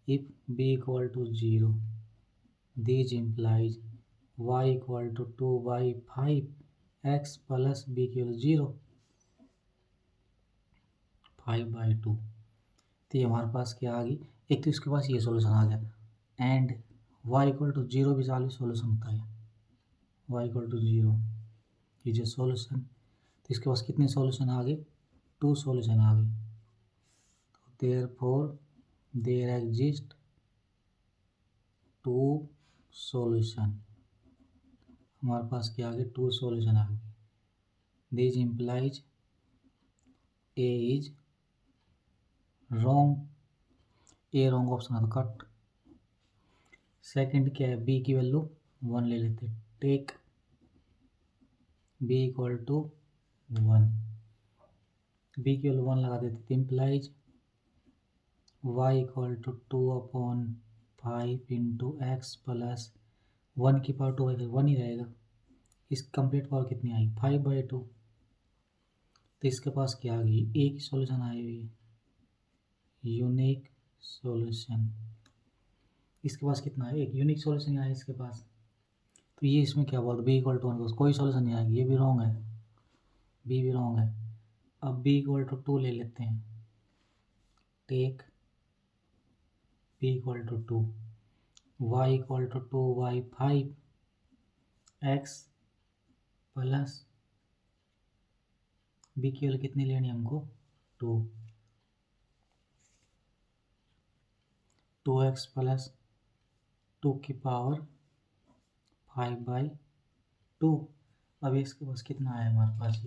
If b equal to 0 this implies y equal to 2/5x plus b equal 0 5/2। तो ये हमारे पास क्या आ गई, एक तो इसके पास ये सॉल्यूशन आ गया एंड y इक्वल टू 0 भी चालू सॉल्यूशन होता है, y इक्वल टू 0 ये जो सॉल्यूशन, तो इसके पास कितने सॉल्यूशन आ गए, 2 सॉल्यूशन आ गए। तो देयरफॉर देयर एग्जिस्ट 2 सॉल्यूशन, हमारे पास क्या आ गए, 2 सॉल्यूशन आ गए। This implies A is wrong, A wrong option है तो कट। सेकंड क्या है, बी की वैल्यू 1 ले लेते, take b equal to 1, b की वैल्यू 1 लगा देते, implies y equal to 2/5 into x plus 1 की पावर 2 1 ही रहेगा। इस कंप्लीट पावर कितनी आई, 5/2। तो इसके पास क्या आ गई, एक ही सॉल्यूशन आई हुई है, यूनिक सॉल्यूशन। इसके पास कितना है, एक यूनिक सॉल्यूशन आया इसके पास। तो ये इसमें क्या बोल, बी इक्वल टू 1 कोई सॉल्यूशन नहीं आएगी, ये भी रॉन्ग है, बी भी रॉन्ग है। अब बी इक्वल टू 2 ले लेते हैं, take b equal to 2, y equal to 2/5 x plus b की वैल्यू कितनी लेनी है हमको, 2x प्लस 2 की पावर 5/2। अब इसके पास कितना है हमारे पास,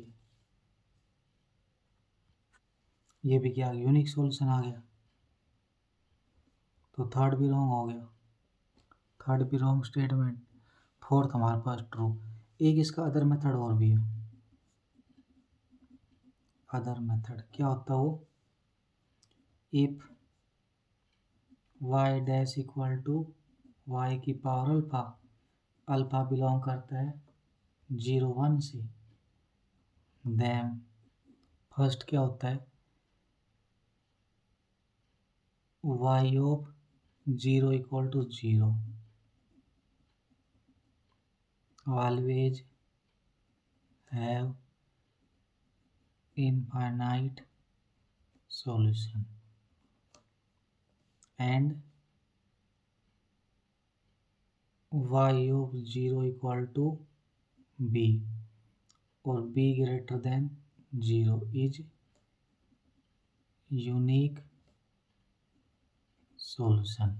ये भी क्या यूनिक सॉल्यूशन आ गया। तो थर्ड भी रॉन्ग हो गया, थर्ड भी रॉन्ग स्टेटमेंट। फोर्थ हमारे पास ट्रू। एक इसका अदर मेथड और भी है, अदर मेथड क्या होता है वो, if y dash equal to y की पावर अल्फा, अल्फा बिलोंग करता है 0 1 से, देन फर्स्ट क्या होता है, y of 0 equal to 0 always have infinite solution and y of 0 equal to b और b greater than 0 is unique solution.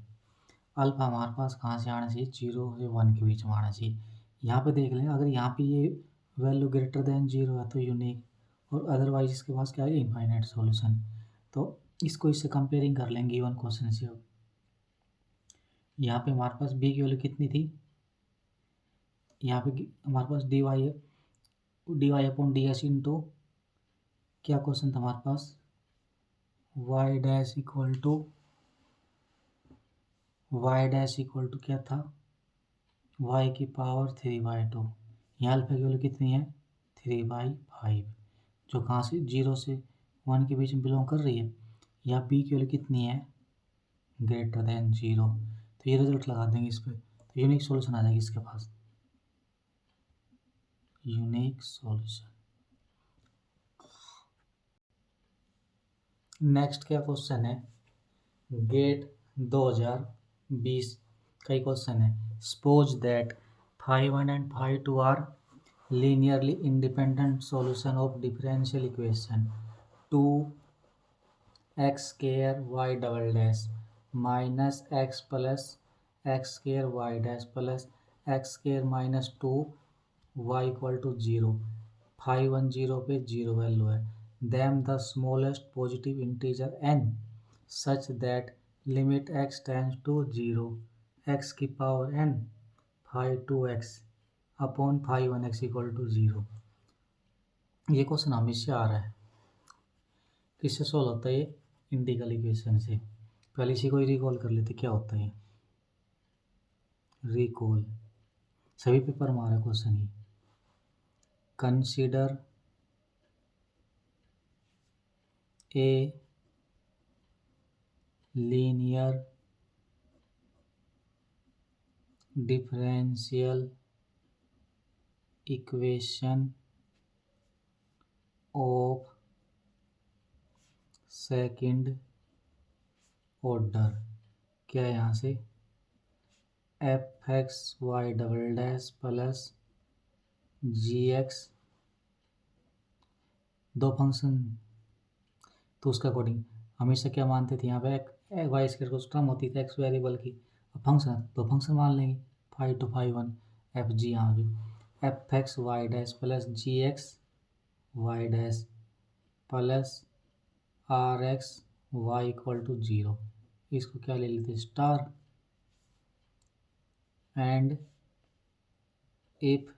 Alpha हमारे पास कहाँ से आना चाहिए, 0 से 1 के बीच में आना चाहिए। यहाँ पे देख लें, अगर यहाँ पे ये वैल्यू ग्रेटर देन 0 है तो यूनिक, और अदरवाइज इसके पास क्या है, इनफाइनाइट सॉल्यूशन। तो इसको इससे कंपेयरिंग कर लेंगे गिवन क्वेश्चन से। अब यहाँ पे हमारे पास बी की वैल्यू कितनी थी, यहाँ पे हमारे पास dy upon D S into क्या क्वेश्चन था हमारे पास, y डैश इक्वल टू क्या था, y की पावर 3/2। यहाँ अल्फा की वैल्यू कितनी है, 3/5, जो कहाँ से 0 से 1 के बीच में बिलोंग कर रही है। यहाँ b की वैल्यू कितनी है, ग्रेटर देन 0। तो ये रिजल्ट लगा देंगे इस पर, तो यूनिक सॉल्यूशन आ जाएगी इसके पास, यूनिक सॉल्यूशन। नेक्स्ट क्या क्वेश्चन है, गेट 2020 का क्वेश्चन है, suppose that 5 1 and 5 2 are linearly independent solution of differential equation 2x square y double dash minus x plus x square y dash plus x square minus 2 y equal to 0। 5 1 0 पे 0 वैल्यू है, then the smallest positive integer n such that limit x tends to 0 x की power n 5 2x upon 5 1x equal to 0। ये क्वेश्चन हमेशा आ रहा है। किससे सॉल्व होता है ये? इंटीग्रल इक्वेशन से। पहले इसी को ही रिकॉल कर लेते, क्या होता है रिकॉल। सभी पेपर में आ रहा है क्वेश्चन ही। Consider a linear differential equation of second order. क्या है यहाँ से? F x y double dash plus g x, दो फंक्शन, तो उसके अकॉर्डिंग हमेशा क्या मानते थे यहाँ पे वाई स्क्वायर को टर्म होती थी एक्स वेरिएबल की। अब फंक्शन तो फंक्शन मान लेंगे 5 2 5 1 एफ जी, यहाँ पे f x y dash plus g x y dash plus r x y equal to 0। इसको क्या ले लेते star. And if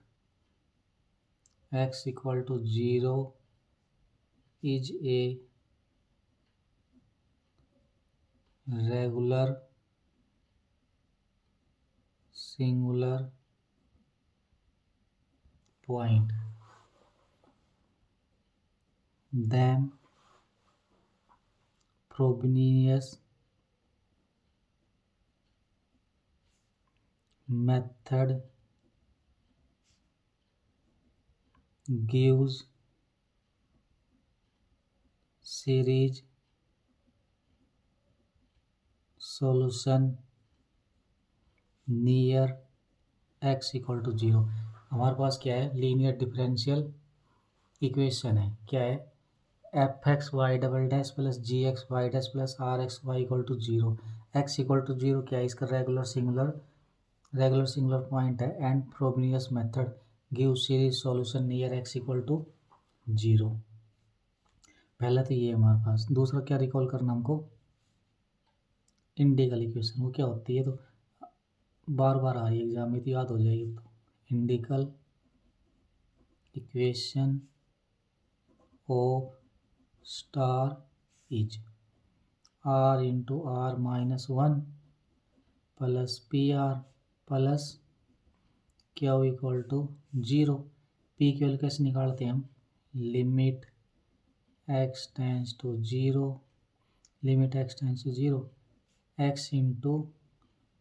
x equal to 0 is a regular singular point, then Frobenius method gives series solution near x equal to 0। हमारे पास क्या है? लीनियर डिफरेंशियल इक्वेशन है। क्या है? F x y double dash plus g x y dash plus r x y equal to 0। X equal to 0 क्या है? इसका रेगुलर सिंगुलर पॉइंट है। And Frobenius method give series solution near x equal to 0। पहला तो ये है हमारे पास। दूसरा क्या रिकॉल करना हमको? Integral equation. वो क्या होती है? तो बार बार आ रही है एग्जाम में, तो याद हो जाएगी। तो integral equation of star is r into r minus 1 plus p r plus q equal to 0। P की वैल्यू कैसे निकालते हैं हम? Limit x tends to 0, limit x tends to 0 x into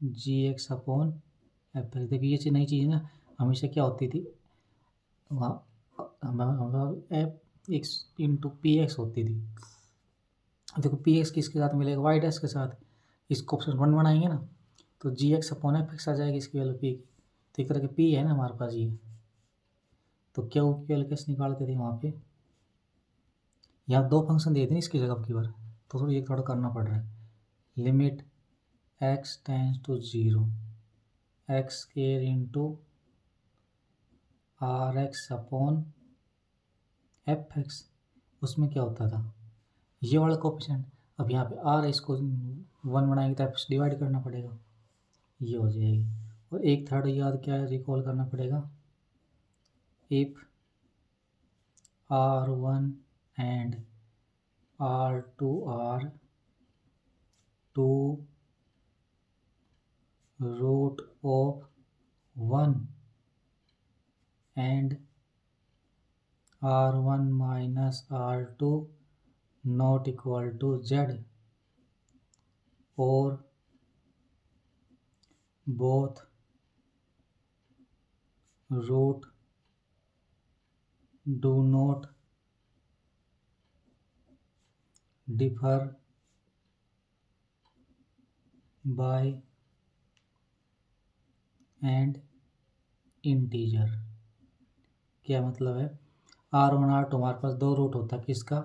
g x upon f x. देखिए ये चीज़ नई चीज़ ना, हमेशा क्या होती थी वहाँ F x into p x होती थी। देखो पी एक्स किसके साथ मिलेगा? वाई डैश के साथ। इसको ऑप्शन 1 बनाएंगे ना, तो जी एक्स अपॉन एफ एक्स आ जाएगी इसकी वैल्यू पी की। तो एक तरह के पी है ना हमारे पास ये। तो क्या की वैल्यू कैसे निकालते थे वहाँ पे? यहाँ दो फंक्शन दिए थे ना इसकी जगह की बार, तो ये थोड़ा करना पड़ रहा है। Limit x tends to 0 x square into r x upon f x. उसमें क्या होता था? ये वाला कोफिशिएंट। अब यहाँ पे आर, इसको 1 बनाएंगे तो एफ डिवाइड करना पड़ेगा, ये हो जाएगी। और एक थर्ड याद क्या है? रिकॉल करना पड़ेगा। If R1 and R2 are 2 root of 1 and R1 minus R2 not equal to Z, or both root do not differ by and integer। क्या मतलब है? R1 R2 हमारे पास दो रूट होता है किसका?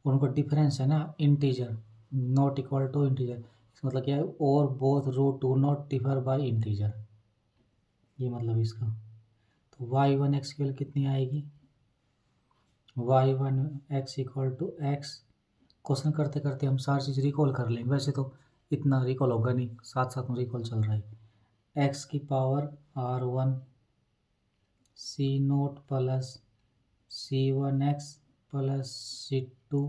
उनको डिफरेंस है ना integer, not equal to integer. इसका मतलब क्या है? और both root do not differ by integer, ये मतलब इसका। तो y1 x की वैल्यू कितनी आएगी? y1 x equal to x। Question करते करते हम सारी चीज़ रिकॉल कर लेंगे, वैसे तो इतना रिकॉल होगा नहीं, साथ साथ में रिकॉल चल रहा है। x की power R1 C0 plus C1x plus C2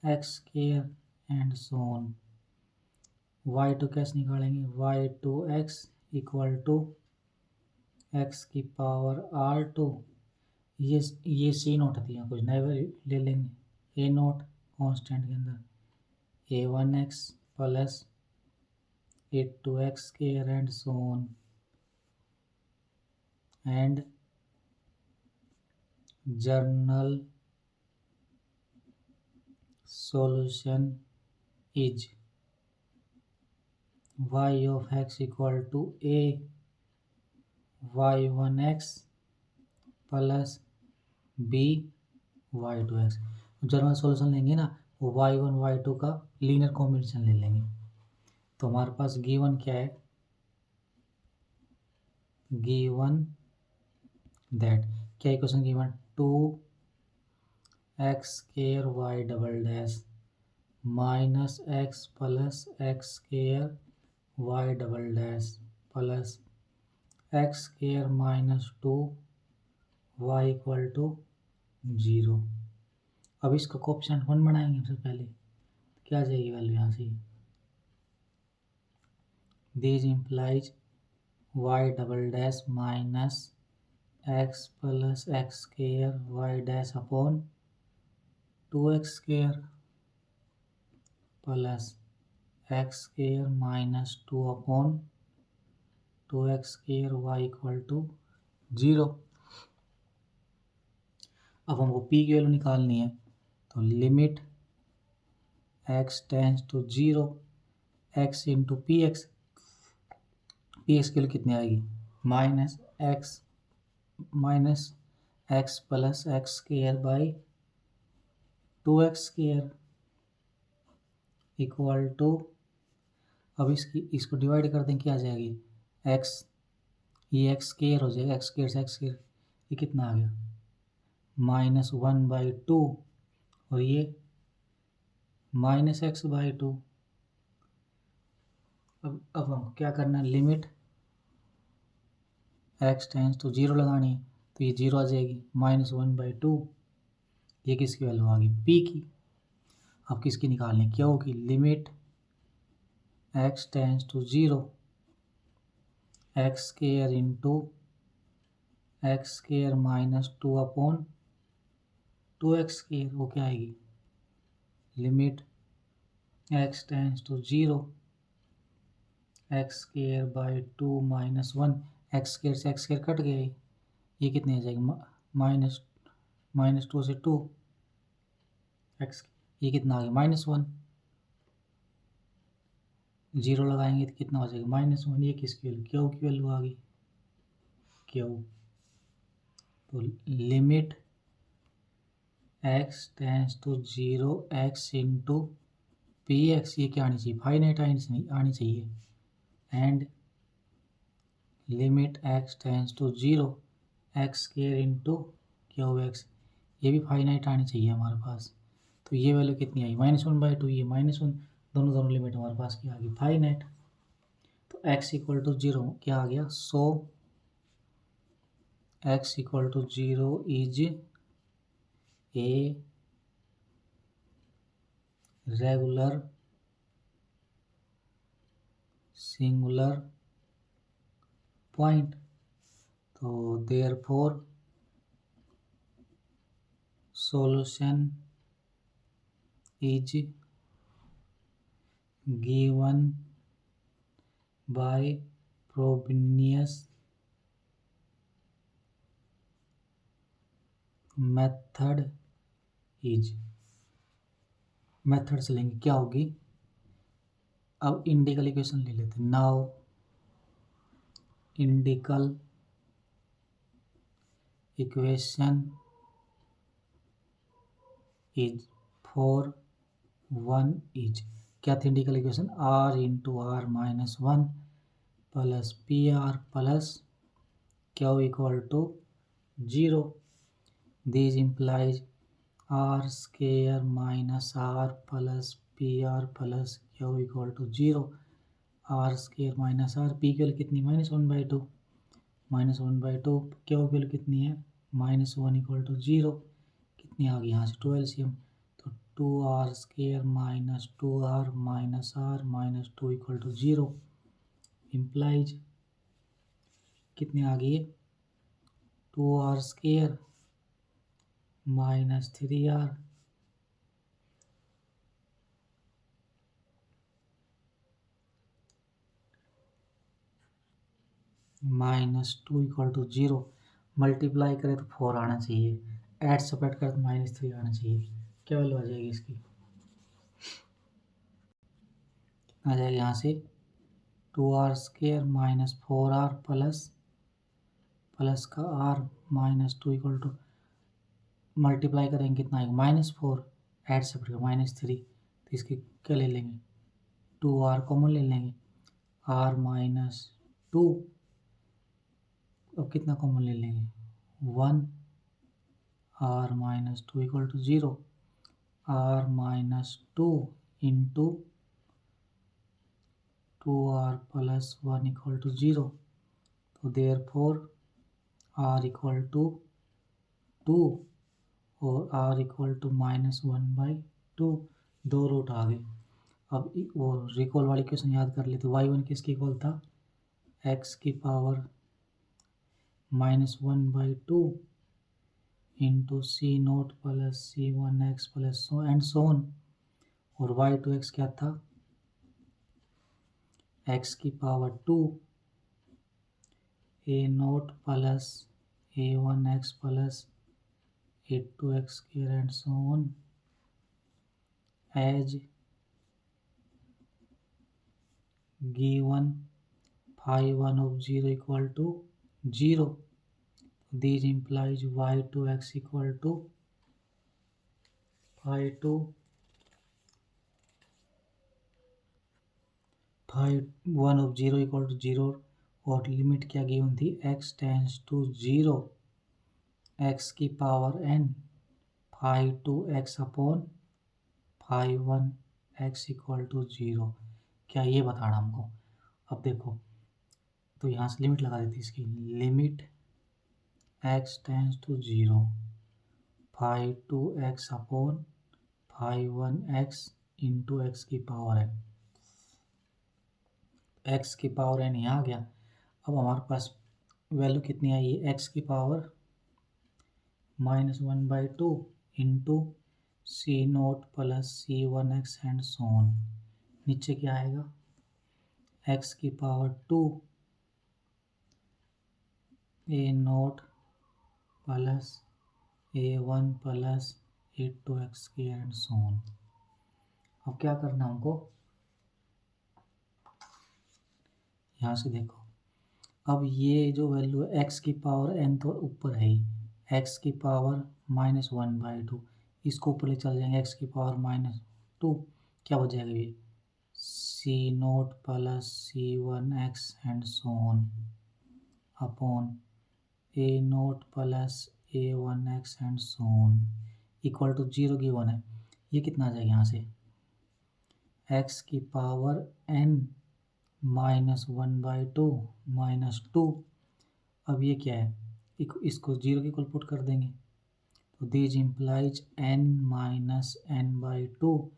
x square and so on. y2 कैसे निकालेंगे? y2x इक्वल टू x की पावर R2। ये C0 दिया, कुछ नए ले लेंगे। A0 कांस्टेंट के अंदर A1x plus A2x square and so on and general solution is y of x equal to a y1x plus b y2x। General solution लेंगे ना, वो y1 y2 का लीनियर कॉम्बिनेशन ले लेंगे। तो हमारे पास गिवन क्या है? गिवन दैट क्या equation given? 2x square y double dash minus x plus x square y double dash plus x square minus 2y equal to 0। अब इसका कोएफिशिएंट 1 बनाएंगे सबसे पहले। क्या आ जाएगी वैल्यू यहाँ से? This implies y double dash minus x plus x square y dash upon 2x square plus x square minus 2 upon 2x square y equal to 0। अब हमको p की वैल्यू निकालनी है, तो limit x tends to 0 x into p x. P x की वैल्यू कितनी आएगी? Minus x plus x square by 2x square equal to, अब इसको डिवाइड कर दें, क्या आ जाएगी? x, ये x स्क्वायर हो जाएगा, x स्क्वायर से x स्क्वायर, ये कितना आ गया? -1/2 और ये -x/2। अब हम क्या करना है? लिमिट x टेंस टू 0 लगानी है, तो ये 0 आ जाएगी। -1/2 ये किसकी वैल्यू आ गई? p की। अब किसकी निकालनी? क्यों की limit x tends to 0 x square into x square minus 2 upon 2x square, वो क्या आएगी? Limit x tends to 0 x square by 2 minus 1, x square से एक्स स्क्वायर कट गए, ये कितनी आ जाएगी? माइनस 2 से 2 एक्स, ये कितना आ गया? -1। 0 लगाएंगे तो कितना हो जाएगा? -1। ये किसकी वैल्यू? क्यू की वैल्यू आ गई, क्यू। तो limit x tends to 0 x into p x, ये क्या आनी चाहिए? फाइनाइट आनी चाहिए। And limit x tends to 0 x square into q x, ये भी फाइनाइट आनी चाहिए हमारे पास। तो ये वैल्यू कितनी आई? -1/2, ये -1, दोनों लिमिट हमारे पास क्या आ गई? फाइनाइट। तो x इक्वल टू 0 क्या आ गया? So x equal to 0 is a regular singular point. तो therefore solution is given by Frobenius method is. Method से लेंगे, क्या होगी? अब इंडिकल इक्वेशन ले लेते हैं। Now indicial equation is for 1 is, क्या थी indicial equation? r into r minus 1 plus p r plus q equal to 0। This implies r square minus r plus p r plus q equal to 0। R square minus r, p की वैल्यू कितनी? -1/2 -1/2 क्या वैल्यू कितनी है, -1 इक्वल टू 0, कितनी आ गई यहाँ से 2 एलसीएम, तो 2r² minus 2r minus r minus 2 equal to 0 implies कितनी आ गई है, 2r² minus 3r minus 2 equal to 0, multiply करें तो 4 आना चाहिए, ऐड सब्ट्रैक्ट करें तो -3 आना चाहिए, क्या वैल्यू आ जाएगी इसकी, आ जाएगा यहाँ से 2r² माइनस 4r प्लस का r minus 2 equal to, multiply करेंगे कितना आएगा -4, ऐड सब्ट्रैक्ट -3, तो इसके क्या ले लेंगे 2r कॉमन ले लेंगे, r माइनस 2, अब कितना कॉमन ले लेंगे 1, r minus 2 equal to 0, r minus 2 into 2r plus 1 equal to 0, तो देयरफॉर r इक्वल टू 2 और r इक्वल टू -1/2, दो रूट आ गए। अब वो रिकॉल वाली क्वेश्चन याद कर लेते, y1 किसकी इक्वल था, x की पावर -1/2 इंटू c0 plus c1x plus and so on, और y2x क्या था, x की power 2 a0 plus a1x plus a2x² and so on as given phi1 of 0 equal to 0. This implies y2x equal to phi1 of 0 equal to 0, और लिमिट क्या गिवन थी, x टेंस टू 0 x की power n phi2x upon phi1x equal to 0, क्या ये बताना हमको। अब देखो तो यहाँ से लिमिट लगा देती इसकी, limit x tends to 0 phi2x upon phi1x into x की पावर n, x की पावर n यहाँ आ गया। अब हमारे पास वैल्यू कितनी आई है, x की पावर -1/2 इंटू c0 plus c1x and so on, नीचे क्या आएगा x की power 2 a0 plus a1 plus a2x and so on. अब क्या करना हमको, यहाँ से देखो, अब ये जो वैल्यू है x की पावर n तो ऊपर है ही, x की पावर -1/2, इसको ऊपर ले चल जाएंगे, x की पावर -2, क्या हो जाएगा ये c0 plus c1x and so on upon a0 plus a1x and so on equal to 0 given है, ये कितना आ जाएगा यहाँ से x की पावर n -1/2 -2, अब ये क्या है, इसको 0 के इक्वल पुट कर देंगे, तो this implies n minus n/2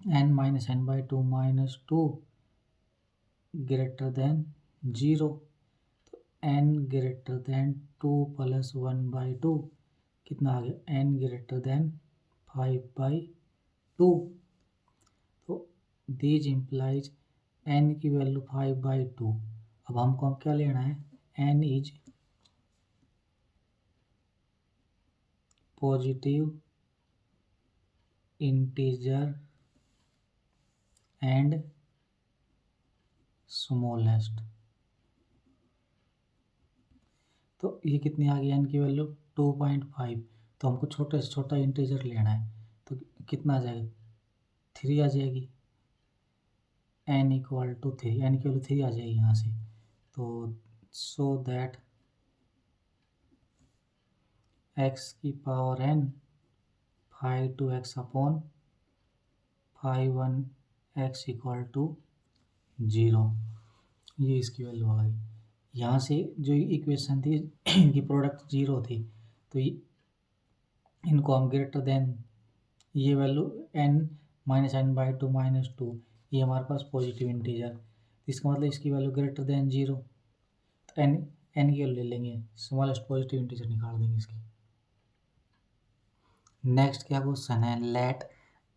-2 greater than 0, तो n ग्रेटर देन 2 प्लस 1/2 कितना आ गया, n ग्रेटर देन 5/2, तो दिस इम्प्लाइज n की वैल्यू 5/2। अब हमको क्या लेना है, n is positive integer and smallest, तो ये कितनी आ गई n की वैल्यू 2.5, तो हमको छोटे से छोटा इंटीजर लेना है, तो कितना आ जाएगा 3 आ जाएगी, n इक्वल टू 3, n की वैल्यू 3 आ जाएगी यहाँ से, तो सो दैट x की power n 5/2x upon 5/1x equal to 0, ये इसकी वैल्यू आ गई। यहाँ से जो इक्वेशन थी इनकी प्रोडक्ट जीरो थी, तो इनको हम ग्रेटर देन ये वैल्यू n-n/2 ये हमारे पास पॉजिटिव इंटीजर, इसका मतलब इसकी वैल्यू ग्रेटर देन जीरो, तो n की वैल्यू ले लेंगे, स्मॉलेस्ट पॉजिटिव इंटीजर निकाल देंगे इसकी। नेक्स्ट क्या क्वेश्चन है, लेट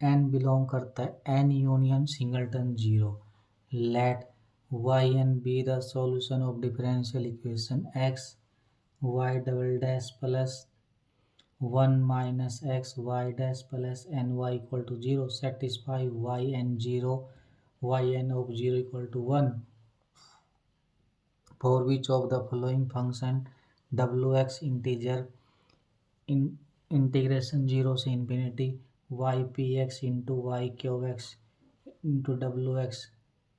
n बिलोंग करता है n union singleton zero, let yn be the solution of differential equation x y double dash plus 1 minus x y dash plus n y equal to 0 satisfy y n 0 y n of 0 equal to 1 for which of the following function wx integer in integration 0 से infinity y p x into y q x into wx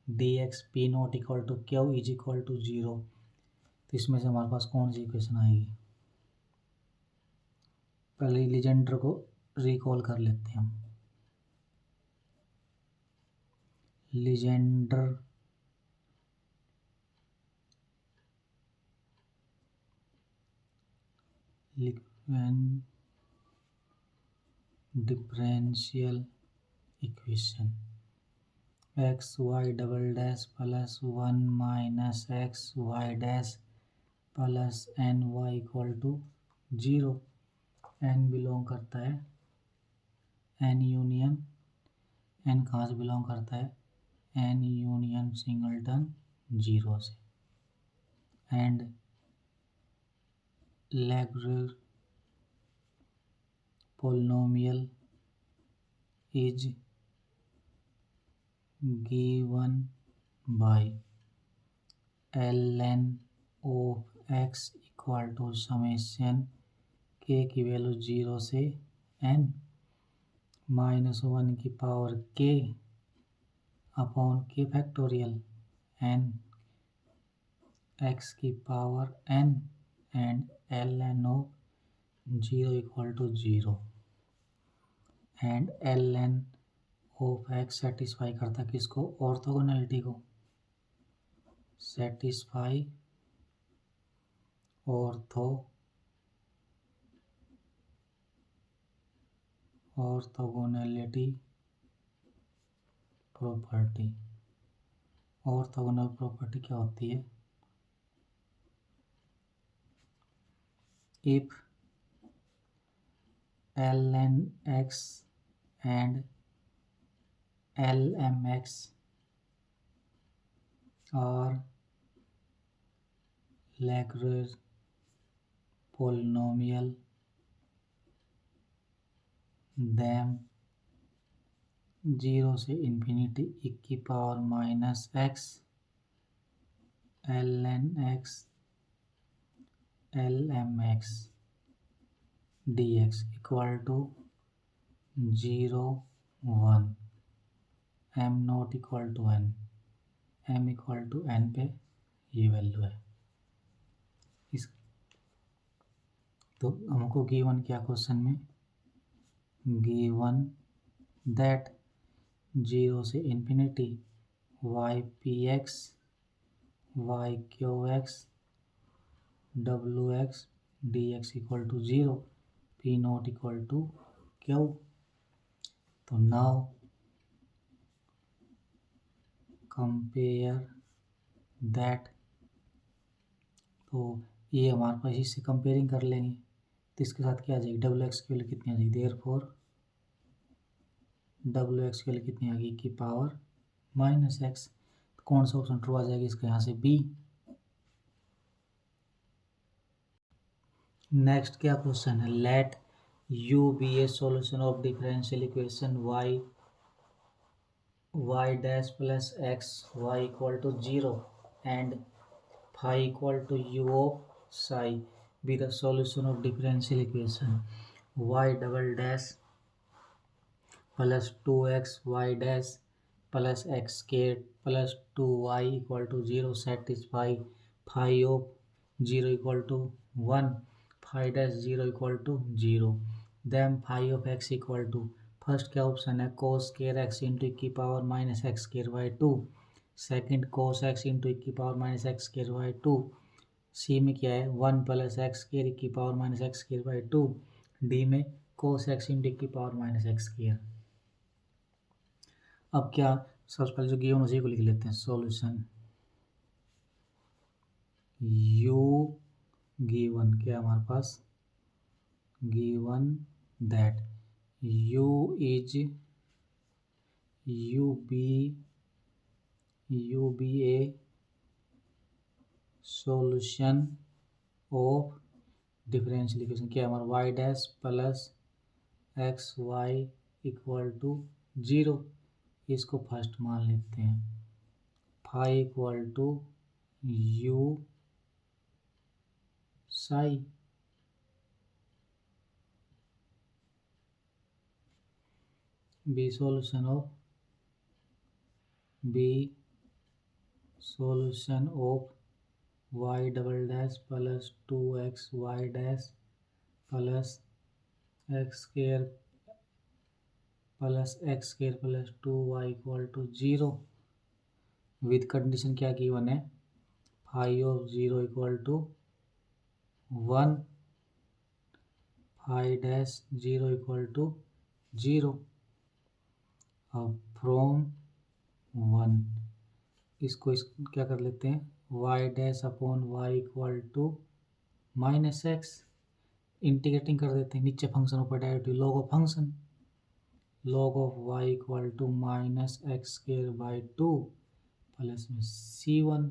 dx p not equal to q is equal to 0, तो इसमें से हमारे पास कौन सी इक्वेशन आएगी। पहले लीजेंडर को रिकॉल कर लेते हैं हम। Legendre differential equation x y double dash plus 1 minus x y dash plus n y equal to 0, n belong करता है एन यूनियन, एन कहाँ से बिलोंग करता है, एन यूनियन सिंगलटन जीरो से, and Lagrange polynomial is given by ln of x equal to summation k की वैल्यू 0 से n -1 की पावर k अपॉन k फैक्टोरियल n x की power n and ln of 0 equal to 0 एंड ln ऑफ x सेटिस्फाई करता किसको, ऑर्थोगोनलिटी को, satisfy orthogonality property. Orthogonal property क्या होती है, if ln x and lmx are Lagrange polynomial then 0 से इन्फिनिटी e की power minus x ln x lmx dx equal to 0 1 m not equal to n, m equal to n पे ये वैल्यू है इस। तो हमको गिवन क्या क्वेश्चन में, गिवन दैट 0 से infinity y p x y q x w x dx equal to 0 p not equal to q। तो नाउ कंपेयर दैट, तो ये हमारे पास इससे कंपेयरिंग कर लेंगे, तो इसके साथ क्या आ जाएगी, डब्ल्यू एक्स की वैल्यू कितनी आ जाएगी, देयरफॉर डब्ल्यू एक्स की वैल्यू कितनी आ गई की पावर माइनस एक्स, तो कौन सा ऑप्शन ट्रू आ जाएगा इसका, यहाँ से बी। नेक्स्ट क्या क्वेश्चन है, let u be a solution of differential equation y y dash plus x y equal to 0 and phi equal to u of psi be the solution of differential equation y double dash plus 2x y dash plus x squared plus 2y equal to 0 satisfy phi of 0 equal to 1 phi dash 0 equal to 0 then phi of x equal to, first क्या ऑप्शन है, cos स्केयर x इंटू की power minus x square by 2, second cos x into की power minus x square by 2, C में क्या है 1 प्लस एक्स स्क्वायर की power minus x square by 2, D में कोस एक्स इंटू की पावर माइनस एक्स स्क्वायर। अब क्या, सबसे पहले जो गिवन उसी को लिख लेते हैं, सॉल्यूशन यू गिवन क्या हमारे पास, given that u is u be a solution of differential equation, क्या हमारा y dash plus x y equal to 0, इसको फर्स्ट मान लेते हैं, phi equal to u psi, be solution of y double dash plus 2x y dash plus x square plus 2y equal to 0 with condition क्या की वन है, phi of 0 equal to 1, phi dash 0 equal to 0। अब फ्रॉम 1 इसको क्या कर लेते हैं, y dash upon y equal to minus x, integrating कर देते हैं, नीचे फंक्शन ऊपर directly log of function, log of y equal to minus x square by 2 plus में c1,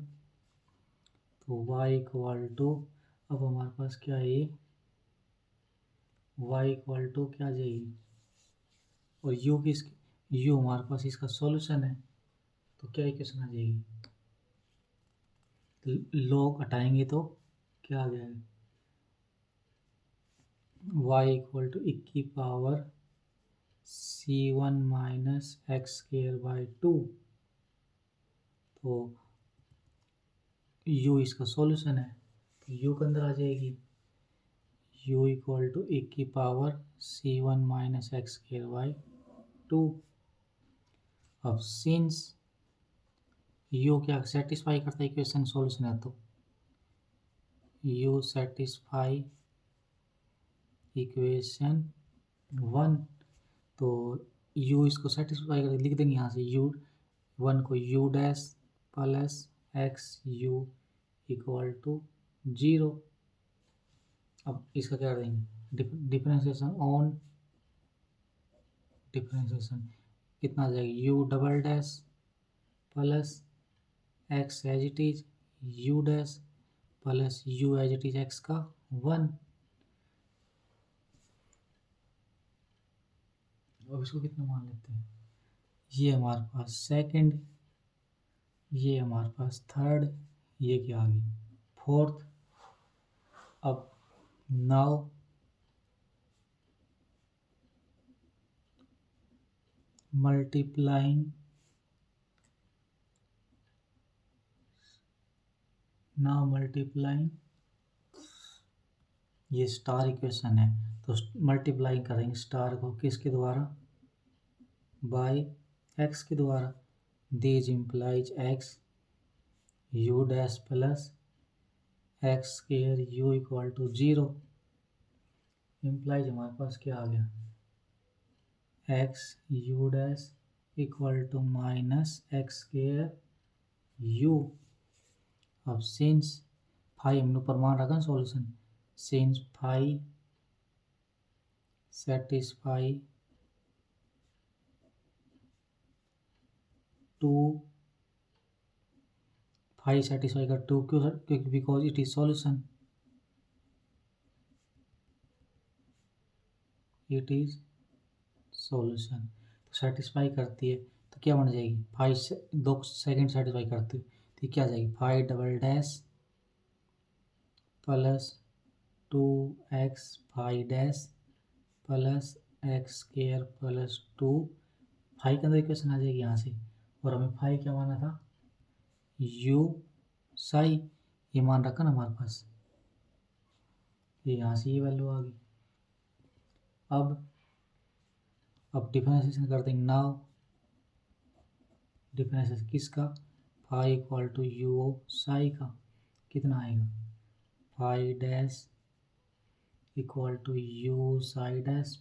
तो y इक्वल टू, अब हमारे पास क्या है, y इक्वल टू क्या आ जाएगी, और u हमारे पास इसका सॉल्यूशन है, तो क्या इक्वेशन आ जाएगी, लॉग हटाएंगे तो क्या आ जाएगा, y इक्वल टू एक की power c1 minus x square by 2, तो u इसका सॉल्यूशन है, तो u के अंदर आ जाएगी u इक्वल टू एक की power c1 minus x square by 2। अब सिंस u क्या सेटिस्फाई करता है इक्वेशन सॉल्यूशन है, तो u सेटिस्फाई इक्वेशन 1, तो u इसको सेटिस्फाई कर लिख देंगे यहाँ से u1 को u dash plus x u equal to 0। अब इसका क्या कर देंगे, डिफरेंशिएशन ऑन डिफरेंशिएशन कितना आ जाएगा, u double dash plus x as it is u dash plus u as it is x का 1। अब इसको कितना मान लेते हैं, ये हमारे पास सेकंड, ये हमारे पास थर्ड, ये क्या आ गई फोर्थ। अब नाउ मल्टीप्लाइंग ये स्टार इक्वेशन है, तो मल्टीप्लाई करेंगे स्टार को किसके द्वारा, बाय एक्स के द्वारा, this implies x u dash plus x square u equal to 0, implies हमारे पास क्या आ गया, x u dash equal to minus x square u. अब सिंस फाई हमने ऊपर मान रखा solution, since phi satisfy two, phi satisfy कर 2 क्यों, क्योंकि because it is solution, it is solution, तो सेटिस्फाई करती है, तो क्या बन जाएगी, फाइव से 2 सेकेंड सेटिस्फाई करती है, तो क्या जाएगी, five double dash plus 2x five dash plus x square plus 2, five के अंदर इक्वेशन आ जाएगी यहाँ से, और हमें फाइव क्या माना था, u साई, ये मान रखा ना हमारे पास, ये यहाँ से ये वैल्यू आ गई। अब डिफरेंशिएशन कर देंगे, नाउ डिफरेंशिएशन किसका, phi equal to u psi का, कितना आएगा phi dash equal to u psi dash,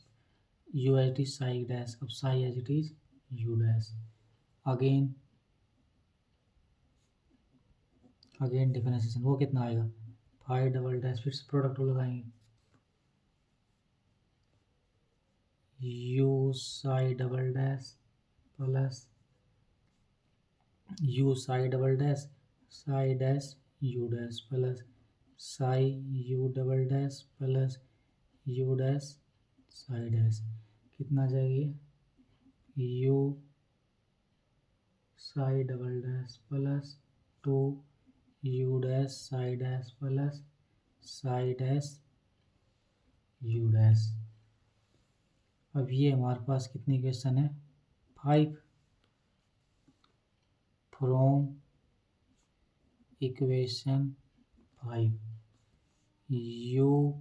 u H T psi dash, अब psi H T u dash. Again differentiation वो कितना आएगा, फाई डबल डैश, फिर से प्रोडक्ट लगाएंगे, you psi double dash plus u psi double dash Sai dash u dash plus psi u double dash plus you dash Sai dash. कितना जाएगी, you psi double dash plus to you dash Sai dash plus psi dash u dash. अब ये हमारे पास कितनी इक्वेशन है, 5। From equation 5 you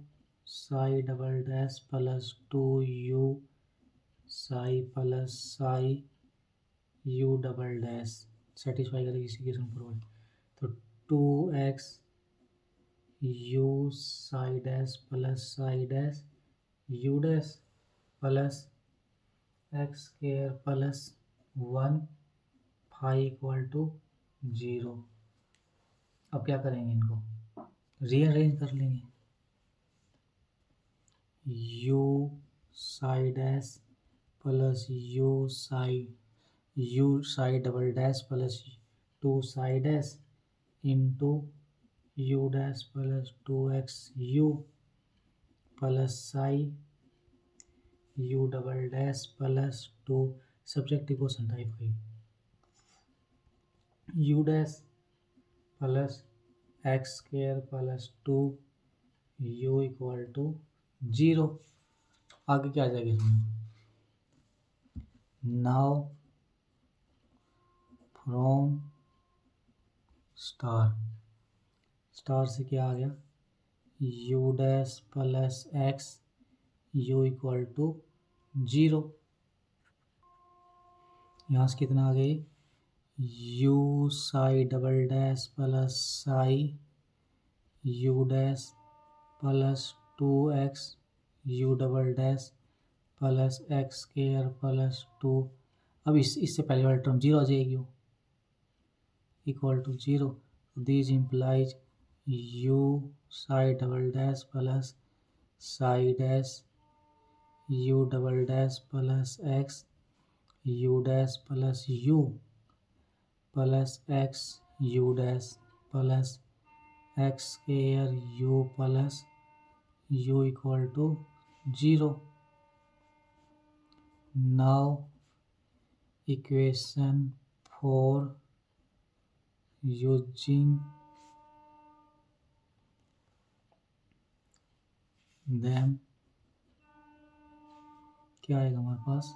psi double dash plus to u Sai plus psi u double dash satisfy करेगी इस इक्वेशन प्रोवाइड। तो 2x u psi dash plus psi dash u dash plus x square plus 1 phi equal to 0। अब क्या करेंगे, इनको रीअरेंज कर लेंगे, u psi dash plus u psi double dash plus two psi dash into u dash plus 2x u plus psi u double dash plus 2 subjective question type का u dash plus x square plus 2 u equal to 0। आगे क्या आ जाएगा इसमें, नाउ फ्रॉम स्टार से क्या आ गया, u dash plus x u equal to 0। यहाँ से कितना आ गई, u psi double dash plus psi u dash plus 2x u double dash plus x square plus 2। अब इससे पहले वाली टर्म 0 आ जाएगी, वो equal to 0। This implies u psi double dash plus psi dash u double dash plus x u dash plus u plus x u dash plus x square u plus u equal to 0। Now equation 4 using them क्या आएगा हमारे पास,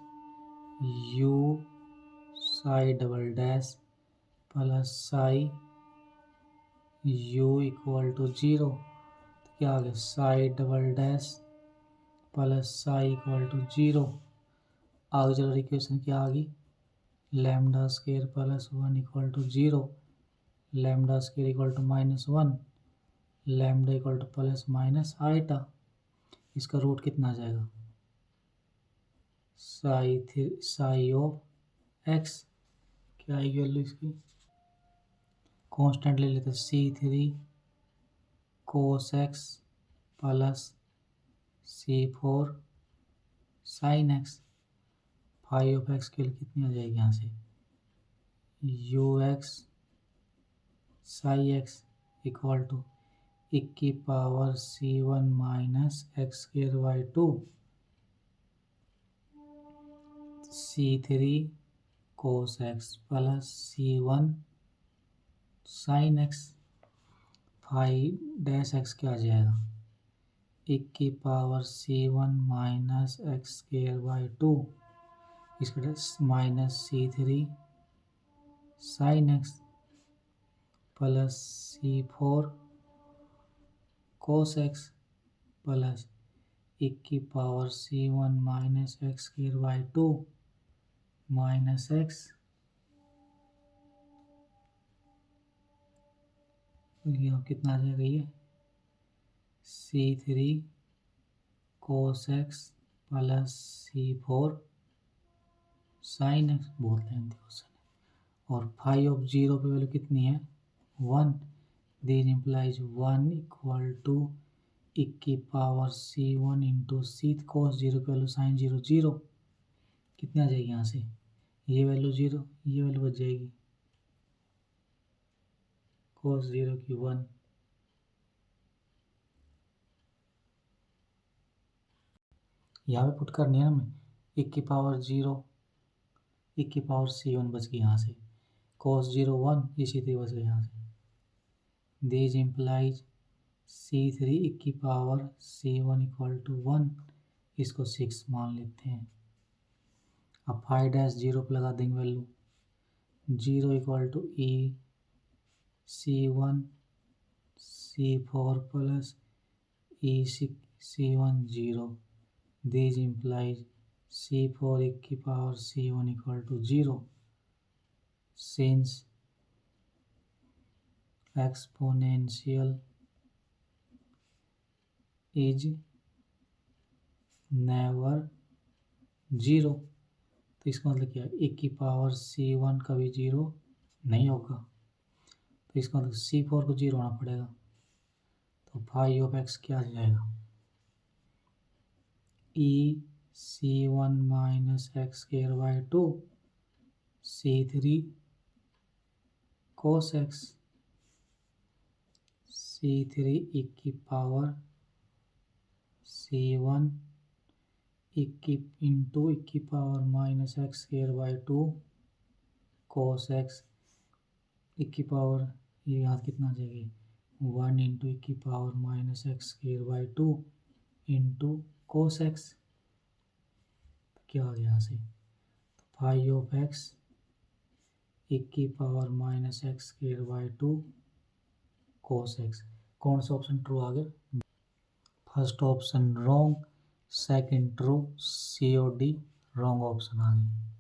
u psi double dash plus psi u equal to 0। तो क्या आ गया, psi double dash plus psi equal to 0। आगे चल रही इक्वेशन क्या आ गई, lambda square plus 1 equal to 0, lambda square equal to -1, lambda equal to plus minus iota. इसका रूट कितना आ जाएगा, साई ऑफ एक्स। क्या आएगी वैल्यू इसकी, कांस्टेंट ले लेते C3 cos x plus C4 sine x. Phi of x की वैल्यू कितनी आ जाएगी यहाँ से, u x psi x equal to 1 की power C1 minus x square by 2 C3 cos x plus C1 sine x. Phi dash x क्या आ जाएगा, 1 की power C1 minus x square by 2 इसका minus C3 sine x plus C4 cos x plus 1 की power C1 minus x square by 2 minus x. यहाँ कितना आ जाएगा, ये C3 cos x plus C4 sin x, बहुत लेंथी क्वेश्चन है। और फाई ऑफ जीरो पे वैल्यू कितनी है 1, दिस इम्प्लाइज 1 इक्वल टू की पावर C1 इंटू सी cos जीरो की वैल्यू sin जीरो 0, कितनी आ जाएगी यहाँ से, ये वैल्यू 0, ये वैल्यू बच जाएगी cos जीरो की 1, यहाँ पे पुट करनी है ना हमें, की पावर 0, की पावर C1 बच गई यहाँ से, cos जीरो 1, इसी तरह बच गई यहाँ से। दिस इम्प्लाइज C3 की पावर C1 इक्वल टू 1, इसको 6 मान लेते हैं। अब फाइव डैश जीरो पर लगा देंगे value, 0 equal to C1 C4 plus C1 0, this implies C4 की power C1 equal to 0, since exponential is never 0। तो इसका मतलब क्या है, की पावर C1 कभी 0 नहीं होगा, तो इसका मतलब C4 को 0 होना पड़ेगा। तो फाई ऑफ एक्स क्या आ जाएगा, C1 minus x square by 2 C3 cos x, C3 की पावर C1 इंटू की power minus x square by 2 cos x, की पावर ये यहाँ कितना आ जाएगी 1 इंटू की power minus x square by 2 into cos x, क्या हो गया यहाँ से, तो फाई ऑफ एक्स की power minus x square by 2 cos x। कौन सा ऑप्शन ट्रू आ गया, first option wrong, second true, सी और डी रॉन्ग ऑप्शन आ गए।